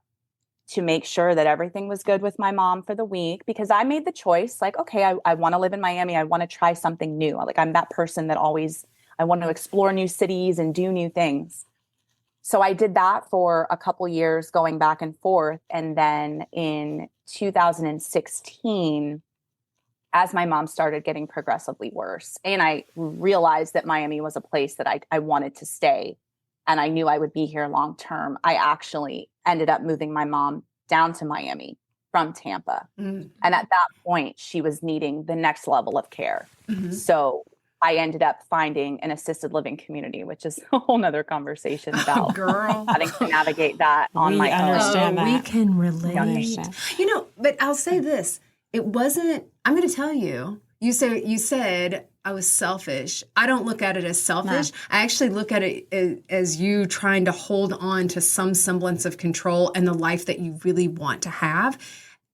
[SPEAKER 3] to make sure that everything was good with my mom for the week, because I made the choice, like, okay, I want to live in Miami. I want to try something new. Like, I'm that person that I want to explore new cities and do new things. So I did that for a couple years, going back and forth. And then in 2016, as my mom started getting progressively worse, and I realized that Miami was a place that I wanted to stay, and I knew I would be here long term, I actually ended up moving my mom down to Miami from Tampa. And at that point, she was needing the next level of care. So I ended up finding an assisted living community, which is a whole nother conversation about having to navigate that on my own.
[SPEAKER 4] We can relate. But I'll say this. It wasn't, I'm going to tell you, you said I was selfish. I don't look at it as selfish. No. I actually look at it as you trying to hold on to some semblance of control and the life that you really want to have.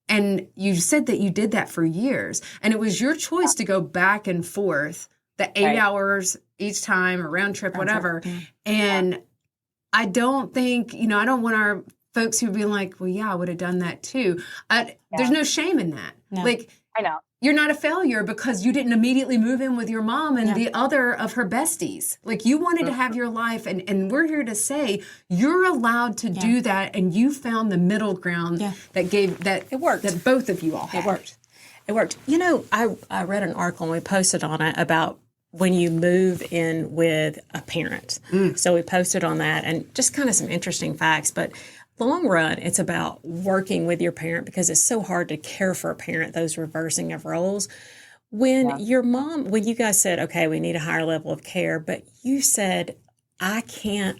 [SPEAKER 4] And you said that you did that for years. And it was your choice to go back and forth, the 8 hours each time, a round trip, whatever. And I don't think, I don't want our folks who be like, well, yeah, I would have done that too. There's no shame in that.
[SPEAKER 3] No.
[SPEAKER 4] Like,
[SPEAKER 3] I know.
[SPEAKER 4] You're not a failure because you didn't immediately move in with your mom and the other of her besties. Like, you wanted to have your life, and we're here to say you're allowed to do that, and you found the middle ground that it worked. That both of you all had.
[SPEAKER 2] It worked. I read an article and we posted on it about when you move in with a parent. So we posted on that, and just kind of some interesting facts, but long run, it's about working with your parent, because it's so hard to care for a parent, those reversing of roles. When your mom, when you guys said, okay, we need a higher level of care, but you said, I can't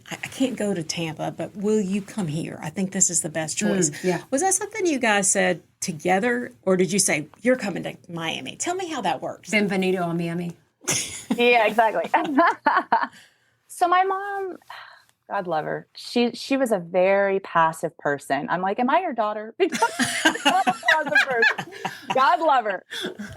[SPEAKER 2] go to Tampa, but will you come here? I think this is the best choice. Was that something you guys said together, or did you say, you're coming to Miami? Tell me how that works.
[SPEAKER 4] Benvenido a Miami.
[SPEAKER 3] Yeah, exactly. So my mom, God love her, she was a very passive person. I'm like, am I your daughter? God love her.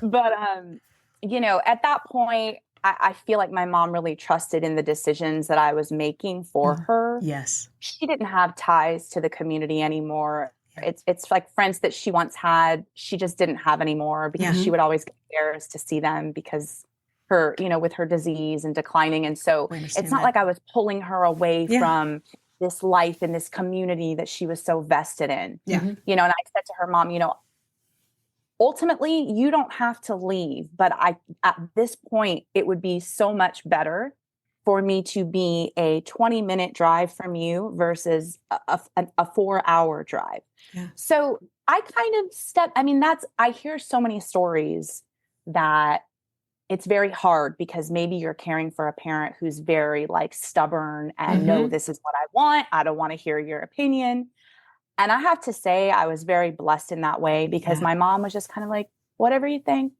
[SPEAKER 3] But, at that point, I feel like my mom really trusted in the decisions that I was making for her.
[SPEAKER 2] Yes.
[SPEAKER 3] She didn't have ties to the community anymore. It's like friends that she once had, she just didn't have anymore, because she would always get embarrassed to see them because her, with her disease and declining. And so it's not like I was pulling her away from this life in this community that she was so vested in. And I said to her, Mom, ultimately you don't have to leave, but at this point, it would be so much better for me to be a 20-minute drive from you versus a 4-hour drive.
[SPEAKER 2] Yeah.
[SPEAKER 3] So I kind of I hear so many stories that it's very hard because maybe you're caring for a parent who's very like stubborn and no, this is what I want. I don't want to hear your opinion. And I have to say, I was very blessed in that way because my mom was just kind of like, whatever you think.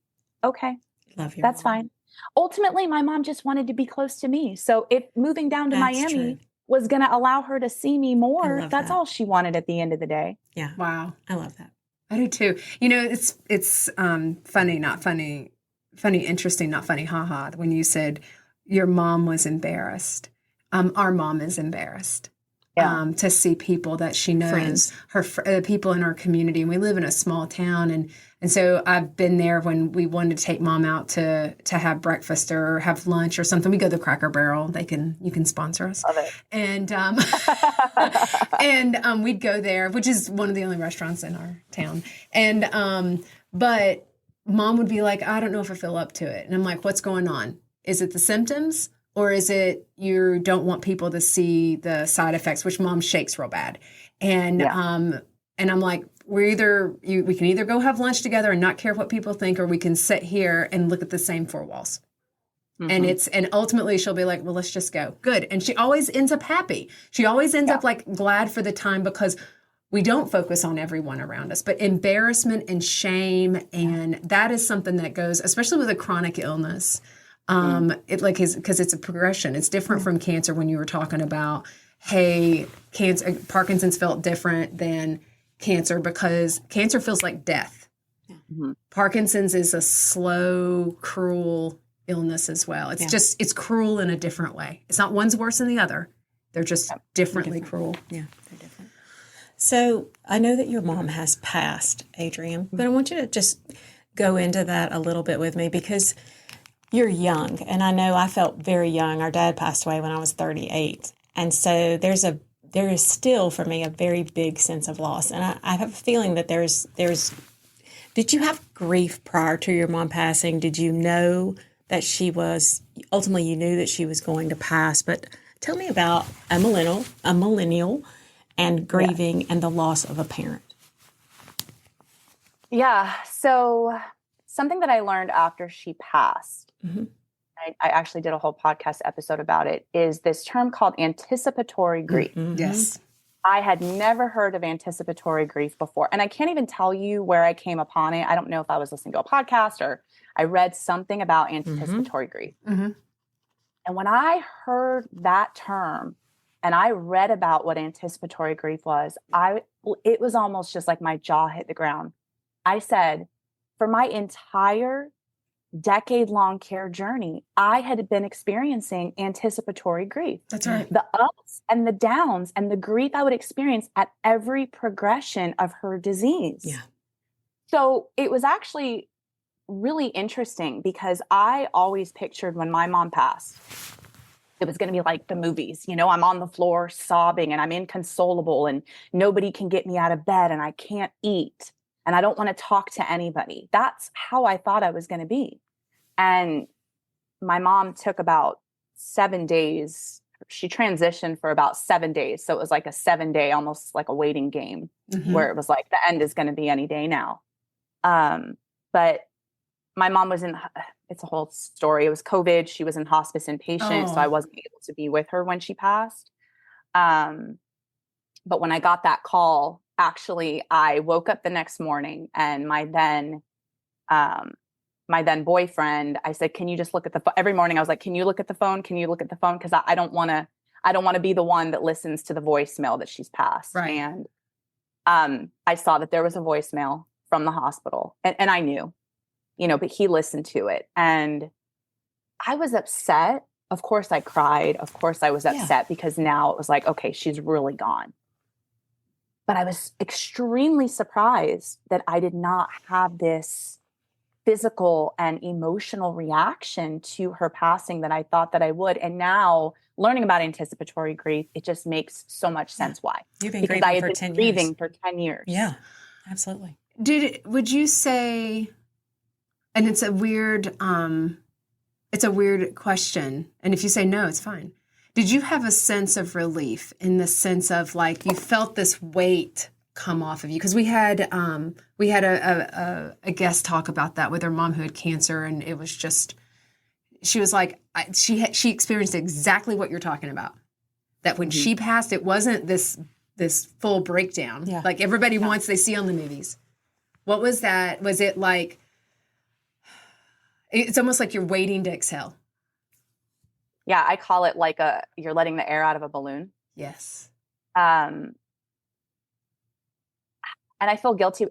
[SPEAKER 3] Okay.
[SPEAKER 2] Love you.
[SPEAKER 3] That's fine. Ultimately, my mom just wanted to be close to me. So if moving down to Miami was going to allow her to see me more, that's all she wanted at the end of the day.
[SPEAKER 2] Yeah.
[SPEAKER 4] Wow.
[SPEAKER 2] I love that.
[SPEAKER 4] I do too. You know, it's funny, not funny, interesting, not funny, haha. When you said your mom was embarrassed. Our mom is embarrassed. To see people that she knows, her people in our community. And we live in a small town. And so I've been there when we wanted to take mom out to have breakfast or have lunch or something. We go to the Cracker Barrel. You can sponsor us.
[SPEAKER 3] Love it.
[SPEAKER 4] And, we'd go there, which is one of the only restaurants in our town. And, but mom would be like, I don't know if I feel up to it. And I'm like, what's going on? Is it the symptoms? Or is it you don't want people to see the side effects, which mom shakes real bad. And I'm like, we can either go have lunch together and not care what people think, or we can sit here and look at the same four walls. And ultimately she'll be like, well, let's just go. Good. And she always ends up happy. She always ends up like glad for the time because we don't focus on everyone around us, but embarrassment and shame. And that is something that goes, especially with a chronic illness. Because it's a progression. It's different from cancer when you were talking about, hey, Parkinson's felt different than cancer because cancer feels like death. Parkinson's is a slow, cruel illness as well. It's just, it's cruel in a different way. It's not one's worse than the other. They're just differently cruel.
[SPEAKER 2] Yeah, they're different. So I know that your mom has passed, Adrienne, but I want you to just go into that a little bit with me because you're young, and I know I felt very young. Our dad passed away when I was 38, and so there is still for me a very big sense of loss, and I have a feeling that there's. Did you have grief prior to your mom passing? Did you know that she was ultimately? You knew that she was going to pass, but tell me about a millennial, and grieving and the loss of a parent.
[SPEAKER 3] Yeah. So something that I learned after she passed. I actually did a whole podcast episode about it, is this term called anticipatory grief.
[SPEAKER 4] Yes.
[SPEAKER 3] I had never heard of anticipatory grief before. And I can't even tell you where I came upon it. I don't know if I was listening to a podcast or I read something about anticipatory grief. And when I heard that term and I read about what anticipatory grief was, it was almost just like my jaw hit the ground. I said, for my entire decade-long care journey, I had been experiencing anticipatory grief.
[SPEAKER 4] That's right.
[SPEAKER 3] The ups and the downs and the grief I would experience at every progression of her disease.
[SPEAKER 2] Yeah.
[SPEAKER 3] So it was actually really interesting because I always pictured when my mom passed, it was going to be like the movies. You know, I'm on the floor sobbing and I'm inconsolable and nobody can get me out of bed and I can't eat and I don't want to talk to anybody. That's how I thought I was going to be. And my mom took about 7 days. She transitioned for about 7 days. So it was like a 7-day, almost like a waiting game where it was like the end is going to be any day now. But my mom was it's a whole story. It was COVID. She was in hospice inpatient. So I wasn't able to be with her when she passed. But when I got that call, actually, I woke up the next morning and my then boyfriend, I said, can you just look at the phone? Every morning I was like, can you look at the phone? Can you look at the phone? Because I don't want to be the one that listens to the voicemail that she's passed.
[SPEAKER 4] Right.
[SPEAKER 3] And I saw that there was a voicemail from the hospital and I knew, but he listened to it. And I was upset. Of course I cried. Of course I was upset because now it was like, okay, she's really gone. But I was extremely surprised that I did not have this physical and emotional reaction to her passing that I thought that I would. And now learning about anticipatory grief, it just makes so much sense why.
[SPEAKER 2] You've been
[SPEAKER 3] because
[SPEAKER 2] grieving
[SPEAKER 3] I had
[SPEAKER 2] for
[SPEAKER 3] been
[SPEAKER 2] 10
[SPEAKER 3] grieving
[SPEAKER 2] years.
[SPEAKER 3] for 10 years.
[SPEAKER 2] Yeah, absolutely.
[SPEAKER 4] Would you say, and it's a weird question, and if you say no, it's fine. Did you have a sense of relief in the sense of like you felt this weight come off of you? Because we had a guest talk about that with her mom who had cancer, and it was just, she was like, she experienced exactly what you're talking about. That when she passed, it wasn't this full breakdown like everybody wants, they see on the movies. What was that? Was it like, it's almost like you're waiting to exhale.
[SPEAKER 3] Yeah, I call it like you're letting the air out of a balloon.
[SPEAKER 4] Yes.
[SPEAKER 3] And I feel guilty.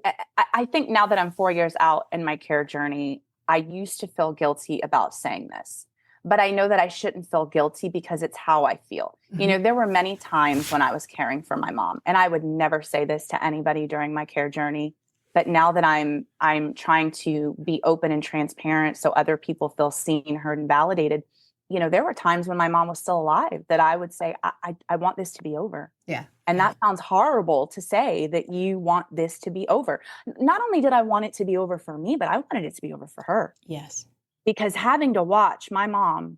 [SPEAKER 3] I think now that I'm 4 years out in my care journey, I used to feel guilty about saying this, but I know that I shouldn't feel guilty because it's how I feel. You know, there were many times when I was caring for my mom, and I would never say this to anybody during my care journey. But now that I'm trying to be open and transparent so other people feel seen, heard, and validated, you know, there were times when my mom was still alive that I would say, I want this to be over.
[SPEAKER 4] Yeah.
[SPEAKER 3] And that sounds horrible to say, that you want this to be over. Not only did I want it to be over for me, but I wanted it to be over for her.
[SPEAKER 2] Yes.
[SPEAKER 3] Because having to watch my mom,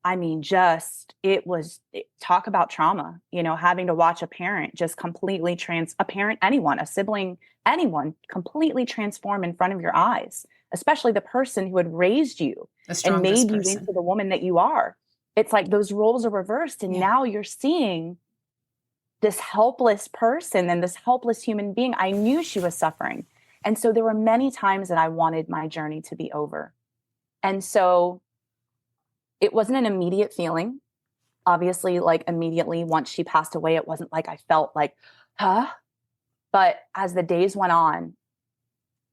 [SPEAKER 3] I mean, talk about trauma, you know, having to watch a parent just completely a parent, anyone, a sibling, anyone completely transform in front of your eyes, especially the person who had raised you and made you into the woman that you are. It's like those roles are reversed. And now you're seeing this helpless person and this helpless human being. I knew she was suffering. And so there were many times that I wanted my journey to be over. And so it wasn't an immediate feeling. Obviously, like immediately once she passed away, it wasn't like I felt like, huh? But as the days went on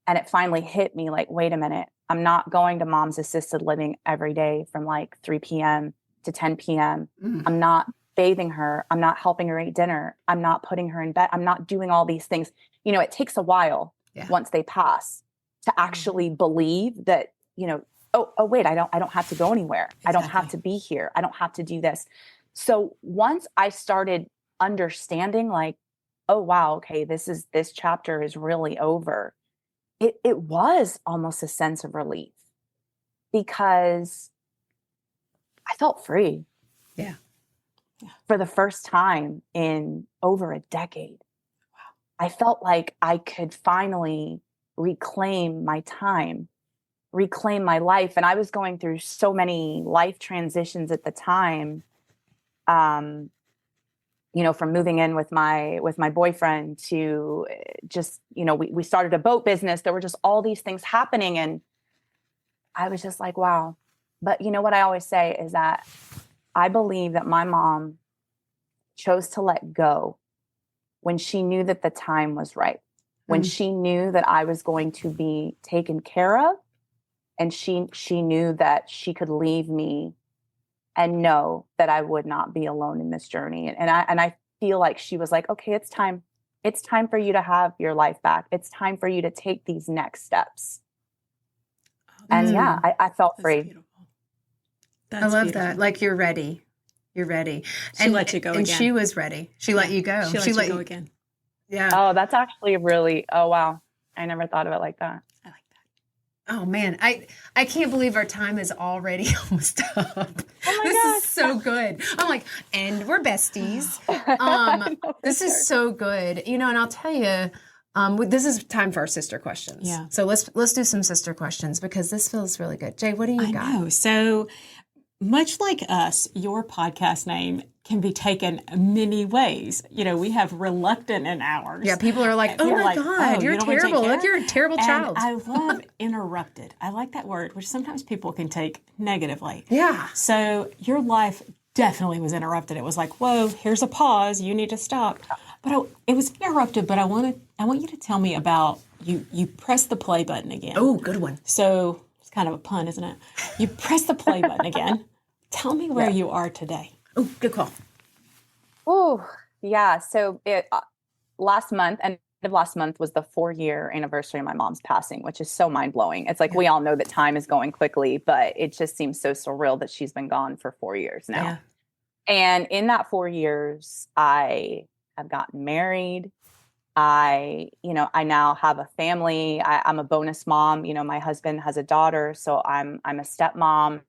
[SPEAKER 3] and it finally hit me like, wait a minute, I'm not going to mom's assisted living every day from like 3 p.m. to 10 p.m. I'm not bathing her. I'm not helping her eat dinner. I'm not putting her in bed. I'm not doing all these things. You know, it takes a while once they pass to actually believe that, you know, oh wait, I don't have to go anywhere. Exactly. I don't have to be here. I don't have to do this. So once I started understanding like, oh wow, okay, this chapter is really over. It was almost a sense of relief because I felt free.
[SPEAKER 4] Yeah.
[SPEAKER 3] For the first time in over a decade. Wow. I felt like I could finally reclaim my time, reclaim my life. And I was going through so many life transitions at the time. You know, from moving in with my boyfriend to just, you know, we started a boat business. There were just all these things happening. And I was just like, wow. But you know what I always say is that I believe that my mom chose to let go when she knew that the time was right, when she knew that I was going to be taken care of, and she knew that she could leave me and know that I would not be alone in this journey. And I feel like she was like, okay, it's time. It's time for you to have your life back. It's time for you to take these next steps. And I felt free.
[SPEAKER 2] Beautiful.
[SPEAKER 4] I love that. Like you're ready. You're ready.
[SPEAKER 2] She let you go again.
[SPEAKER 4] And she was ready. She let you go.
[SPEAKER 2] She let you go again.
[SPEAKER 4] Yeah.
[SPEAKER 3] Oh, that's actually really, oh, wow. I never thought of it like that.
[SPEAKER 2] I like that.
[SPEAKER 4] Oh, man. I can't believe our time is already almost up.
[SPEAKER 3] Oh my
[SPEAKER 4] This
[SPEAKER 3] gosh.
[SPEAKER 4] is so good. I'm like, and we're besties. This is so good. You know, and I'll tell you, this is time for our sister questions.
[SPEAKER 2] Yeah.
[SPEAKER 4] So let's do some sister questions because this feels really good. Jay, what do you got?
[SPEAKER 2] I know. So much like us, your podcast name can be taken many ways. You know, we have reluctant in ours.
[SPEAKER 4] Yeah, people are like, oh my God, you're terrible. Look, you're a terrible child.
[SPEAKER 2] I love interrupted. I like that word, which sometimes people can take negatively.
[SPEAKER 4] Yeah.
[SPEAKER 2] So your life definitely was interrupted. It was like, whoa, here's a pause. You need to stop. But it was interrupted, but I want you to tell me about, you press the play button again.
[SPEAKER 4] Oh, good one.
[SPEAKER 2] So it's kind of a pun, isn't it? You press the play button again. Tell me where you are today.
[SPEAKER 4] Oh, good call.
[SPEAKER 3] Oh, yeah. So end of last month was the 4-year anniversary of my mom's passing, which is so mind blowing. It's like, we all know that time is going quickly, but it just seems so surreal that she's been gone for 4 years now.
[SPEAKER 4] Yeah.
[SPEAKER 3] And in that 4 years, I have gotten married. I now have a family. I'm a bonus mom. My husband has a daughter, so I'm a stepmom.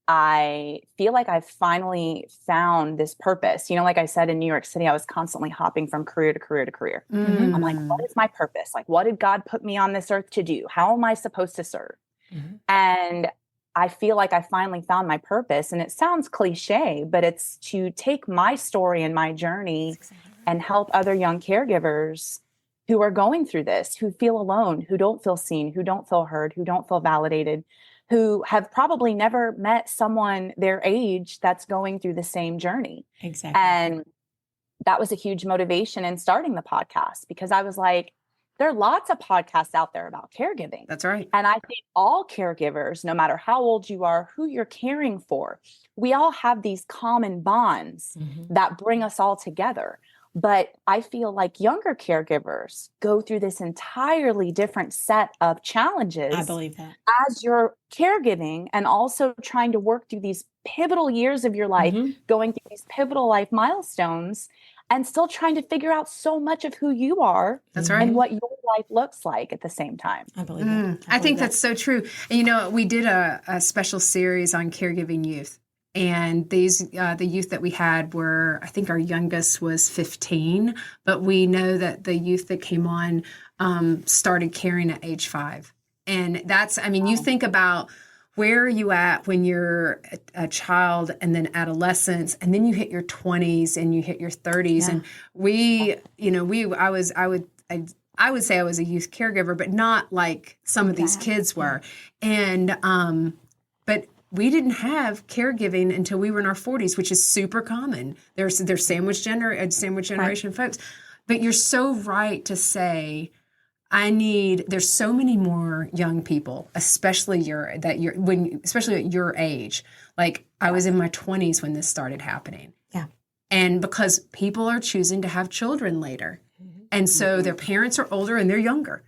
[SPEAKER 3] I feel like I've finally found this purpose. Like I said, in New York City, I was constantly hopping from career to career to career.
[SPEAKER 4] Mm-hmm.
[SPEAKER 3] I'm like, what is my purpose? Like, what did God put me on this earth to do? How am I supposed to serve?
[SPEAKER 2] Mm-hmm.
[SPEAKER 3] And I feel like I finally found my purpose. And it sounds cliche, but it's to take my story and my journey and help other young caregivers who are going through this, who feel alone, who don't feel seen, who don't feel heard, who don't feel validated, who have probably never met someone their age that's going through the same journey.
[SPEAKER 2] Exactly.
[SPEAKER 3] And that was a huge motivation in starting the podcast, because I was like, there are lots of podcasts out there about caregiving.
[SPEAKER 4] That's right.
[SPEAKER 3] And I think all caregivers, no matter how old you are, who you're caring for, we all have these common bonds that bring us all together. But I feel like younger caregivers go through this entirely different set of challenges.
[SPEAKER 2] I believe that.
[SPEAKER 3] As you're caregiving and also trying to work through these pivotal years of your life, going through these pivotal life milestones, and still trying to figure out so much of who you are.
[SPEAKER 4] That's right.
[SPEAKER 3] And what your life looks like at the same time.
[SPEAKER 2] I believe that.
[SPEAKER 4] I think that's so true. And, we did a special series on caregiving youth. And these, the youth that we had were, I think our youngest was 15, but we know that the youth that came on started caring at age 5. And that's, you think about where are you at when you're a child and then adolescence, and then you hit your 20s and you hit your 30s. And I would say I was a youth caregiver, but not like some of these kids were. And, but we didn't have caregiving until we were in our 40s, which is super common. There's sandwich generation folks. But you're so right to say, there's so many more young people, especially especially at your age. Like I was in my 20s when this started happening.
[SPEAKER 2] Yeah.
[SPEAKER 4] And because people are choosing to have children later. And so their parents are older and they're younger.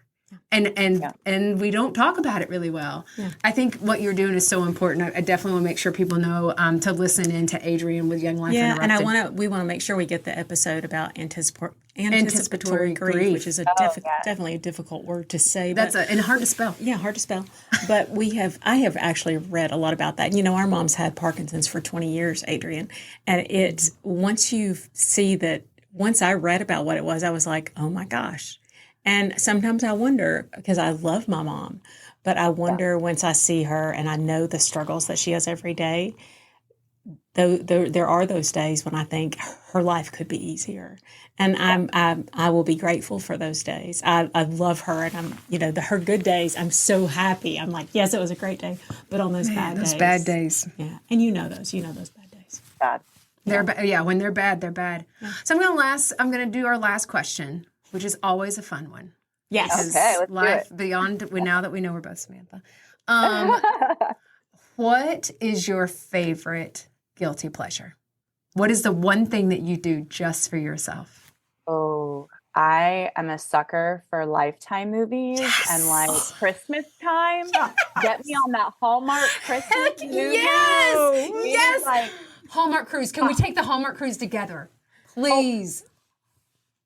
[SPEAKER 4] And we don't talk about it really well. Yeah. I think what you're doing is so important. I definitely want to make sure people know to listen in to Adrienne with Young Life Interrupted.
[SPEAKER 2] And we want to make sure we get the episode about anticipatory grief, which is definitely a difficult word to say.
[SPEAKER 4] And hard to spell.
[SPEAKER 2] Yeah, hard to spell. But I have actually read a lot about that. Our mom's had Parkinson's for 20 years, Adrienne, and it's once I read about what it was, I was like, oh my gosh. And sometimes I wonder, because I love my mom, but I wonder once I see her and I know the struggles that she has every day, there are those days when I think her life could be easier. And I will be grateful for those days. I love her, and her good days, I'm so happy. I'm like, yes, it was a great day. But on those bad days. Yeah. And those bad days.
[SPEAKER 3] Bad.
[SPEAKER 4] When they're bad, they're bad. Yeah. So I'm going to do our last question, which is always a fun one.
[SPEAKER 2] Yes.
[SPEAKER 3] Okay, let's
[SPEAKER 4] life
[SPEAKER 3] do it.
[SPEAKER 4] Beyond, now that we know we're both Samantha. What is your favorite guilty pleasure? What is the one thing that you do just for yourself?
[SPEAKER 3] Oh, I am a sucker for Lifetime movies and like Christmas time. Get me on that Hallmark Christmas movie.
[SPEAKER 4] Yes. Like, Hallmark cruise. Can we take the Hallmark cruise together? Please.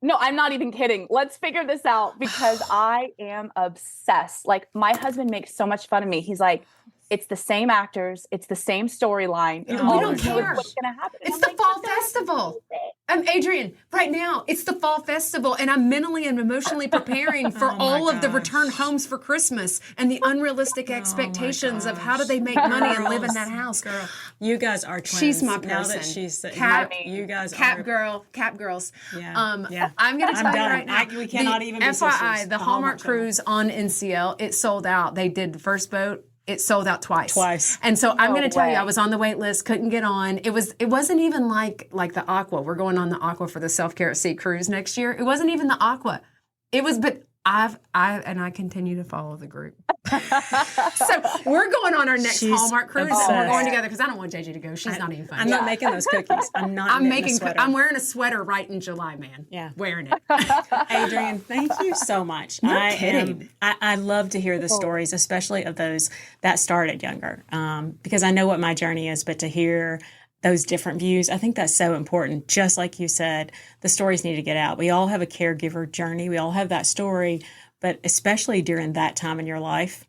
[SPEAKER 3] No, I'm not even kidding. Let's figure this out, because I am obsessed. Like, my husband makes so much fun of me. He's like, it's the same actors. It's the same storyline.
[SPEAKER 4] We don't care.
[SPEAKER 3] What's going to happen?
[SPEAKER 4] It's the fall festival. Adrienne, right now, it's the fall festival, and I'm mentally and emotionally preparing for all of the return homes for Christmas and the unrealistic expectations of how do they make money and live in that house.
[SPEAKER 2] Girl, you guys are twins.
[SPEAKER 4] She's my person.
[SPEAKER 2] Now that she's
[SPEAKER 4] you guys Cap girls.
[SPEAKER 2] Yeah.
[SPEAKER 4] I'm going to tell you right now.
[SPEAKER 2] We cannot even be
[SPEAKER 4] FYI,
[SPEAKER 2] sisters.
[SPEAKER 4] the Hallmark cruise on NCL, it sold out. They did the first boat. It sold out twice. And so I'm going to tell you, I was on the wait list, couldn't get on. It wasn't even like the Aqua. We're going on the Aqua for the Self-Care at Sea cruise next year. It wasn't even the Aqua. It was, but I continue to follow the group. So we're going on our next Hallmark cruise, and we're going together because I don't want JJ to go. She's not even fun.
[SPEAKER 2] I'm not making those cookies. I'm making a sweater.
[SPEAKER 4] I'm wearing a sweater right in July, man.
[SPEAKER 2] Yeah.
[SPEAKER 4] Wearing it.
[SPEAKER 2] Adrienne, thank you so much.
[SPEAKER 4] No kidding.
[SPEAKER 2] I love to hear the stories, especially of those that started younger, because I know what my journey is, but to hear those different views. I think that's so important. Just like you said, the stories need to get out. We all have a caregiver journey. We all have that story, but especially during that time in your life,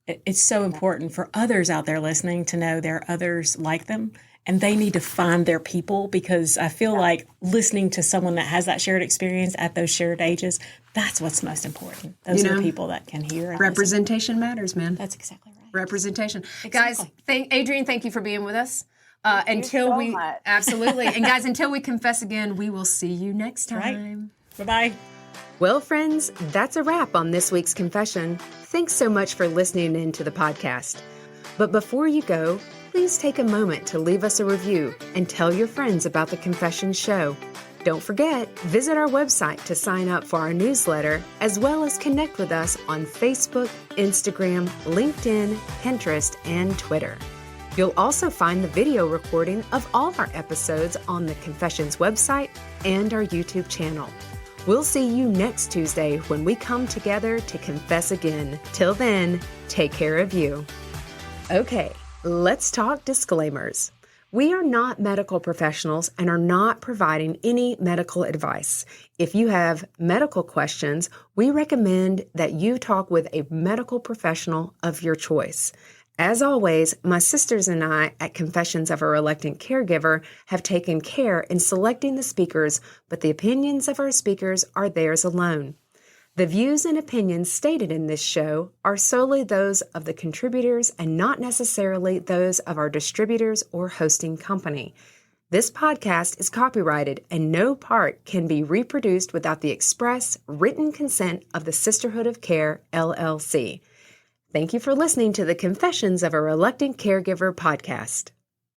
[SPEAKER 2] it's so important for others out there listening to know there are others like them, and they need to find their people, because I feel like listening to someone that has that shared experience at those shared ages, that's what's most important. Those are the people that can hear. And
[SPEAKER 4] representation matters, man.
[SPEAKER 2] That's exactly right.
[SPEAKER 4] Representation.
[SPEAKER 2] Exactly.
[SPEAKER 4] Guys, Adrienne, thank you for being with us.
[SPEAKER 3] So much.
[SPEAKER 4] Absolutely. And guys, until we confess again, we will see you next time.
[SPEAKER 2] Right. Bye-bye.
[SPEAKER 1] Well, friends, that's a wrap on this week's confession. Thanks so much for listening in to the podcast. But before you go, please take a moment to leave us a review and tell your friends about the Confession Show. Don't forget, visit our website to sign up for our newsletter, as well as connect with us on Facebook, Instagram, LinkedIn, Pinterest, and Twitter. You'll also find the video recording of all our episodes on the Confessions website and our YouTube channel. We'll see you next Tuesday when we come together to confess again. Till then, take care of you. Okay, let's talk disclaimers. We are not medical professionals and are not providing any medical advice. If you have medical questions, we recommend that you talk with a medical professional of your choice. As always, my sisters and I at Confessions of a Reluctant Caregiver have taken care in selecting the speakers, but the opinions of our speakers are theirs alone. The views and opinions stated in this show are solely those of the contributors and not necessarily those of our distributors or hosting company. This podcast is copyrighted and no part can be reproduced without the express written consent of the Sisterhood of Care, LLC. Thank you for listening to the Confessions of a Reluctant Caregiver podcast.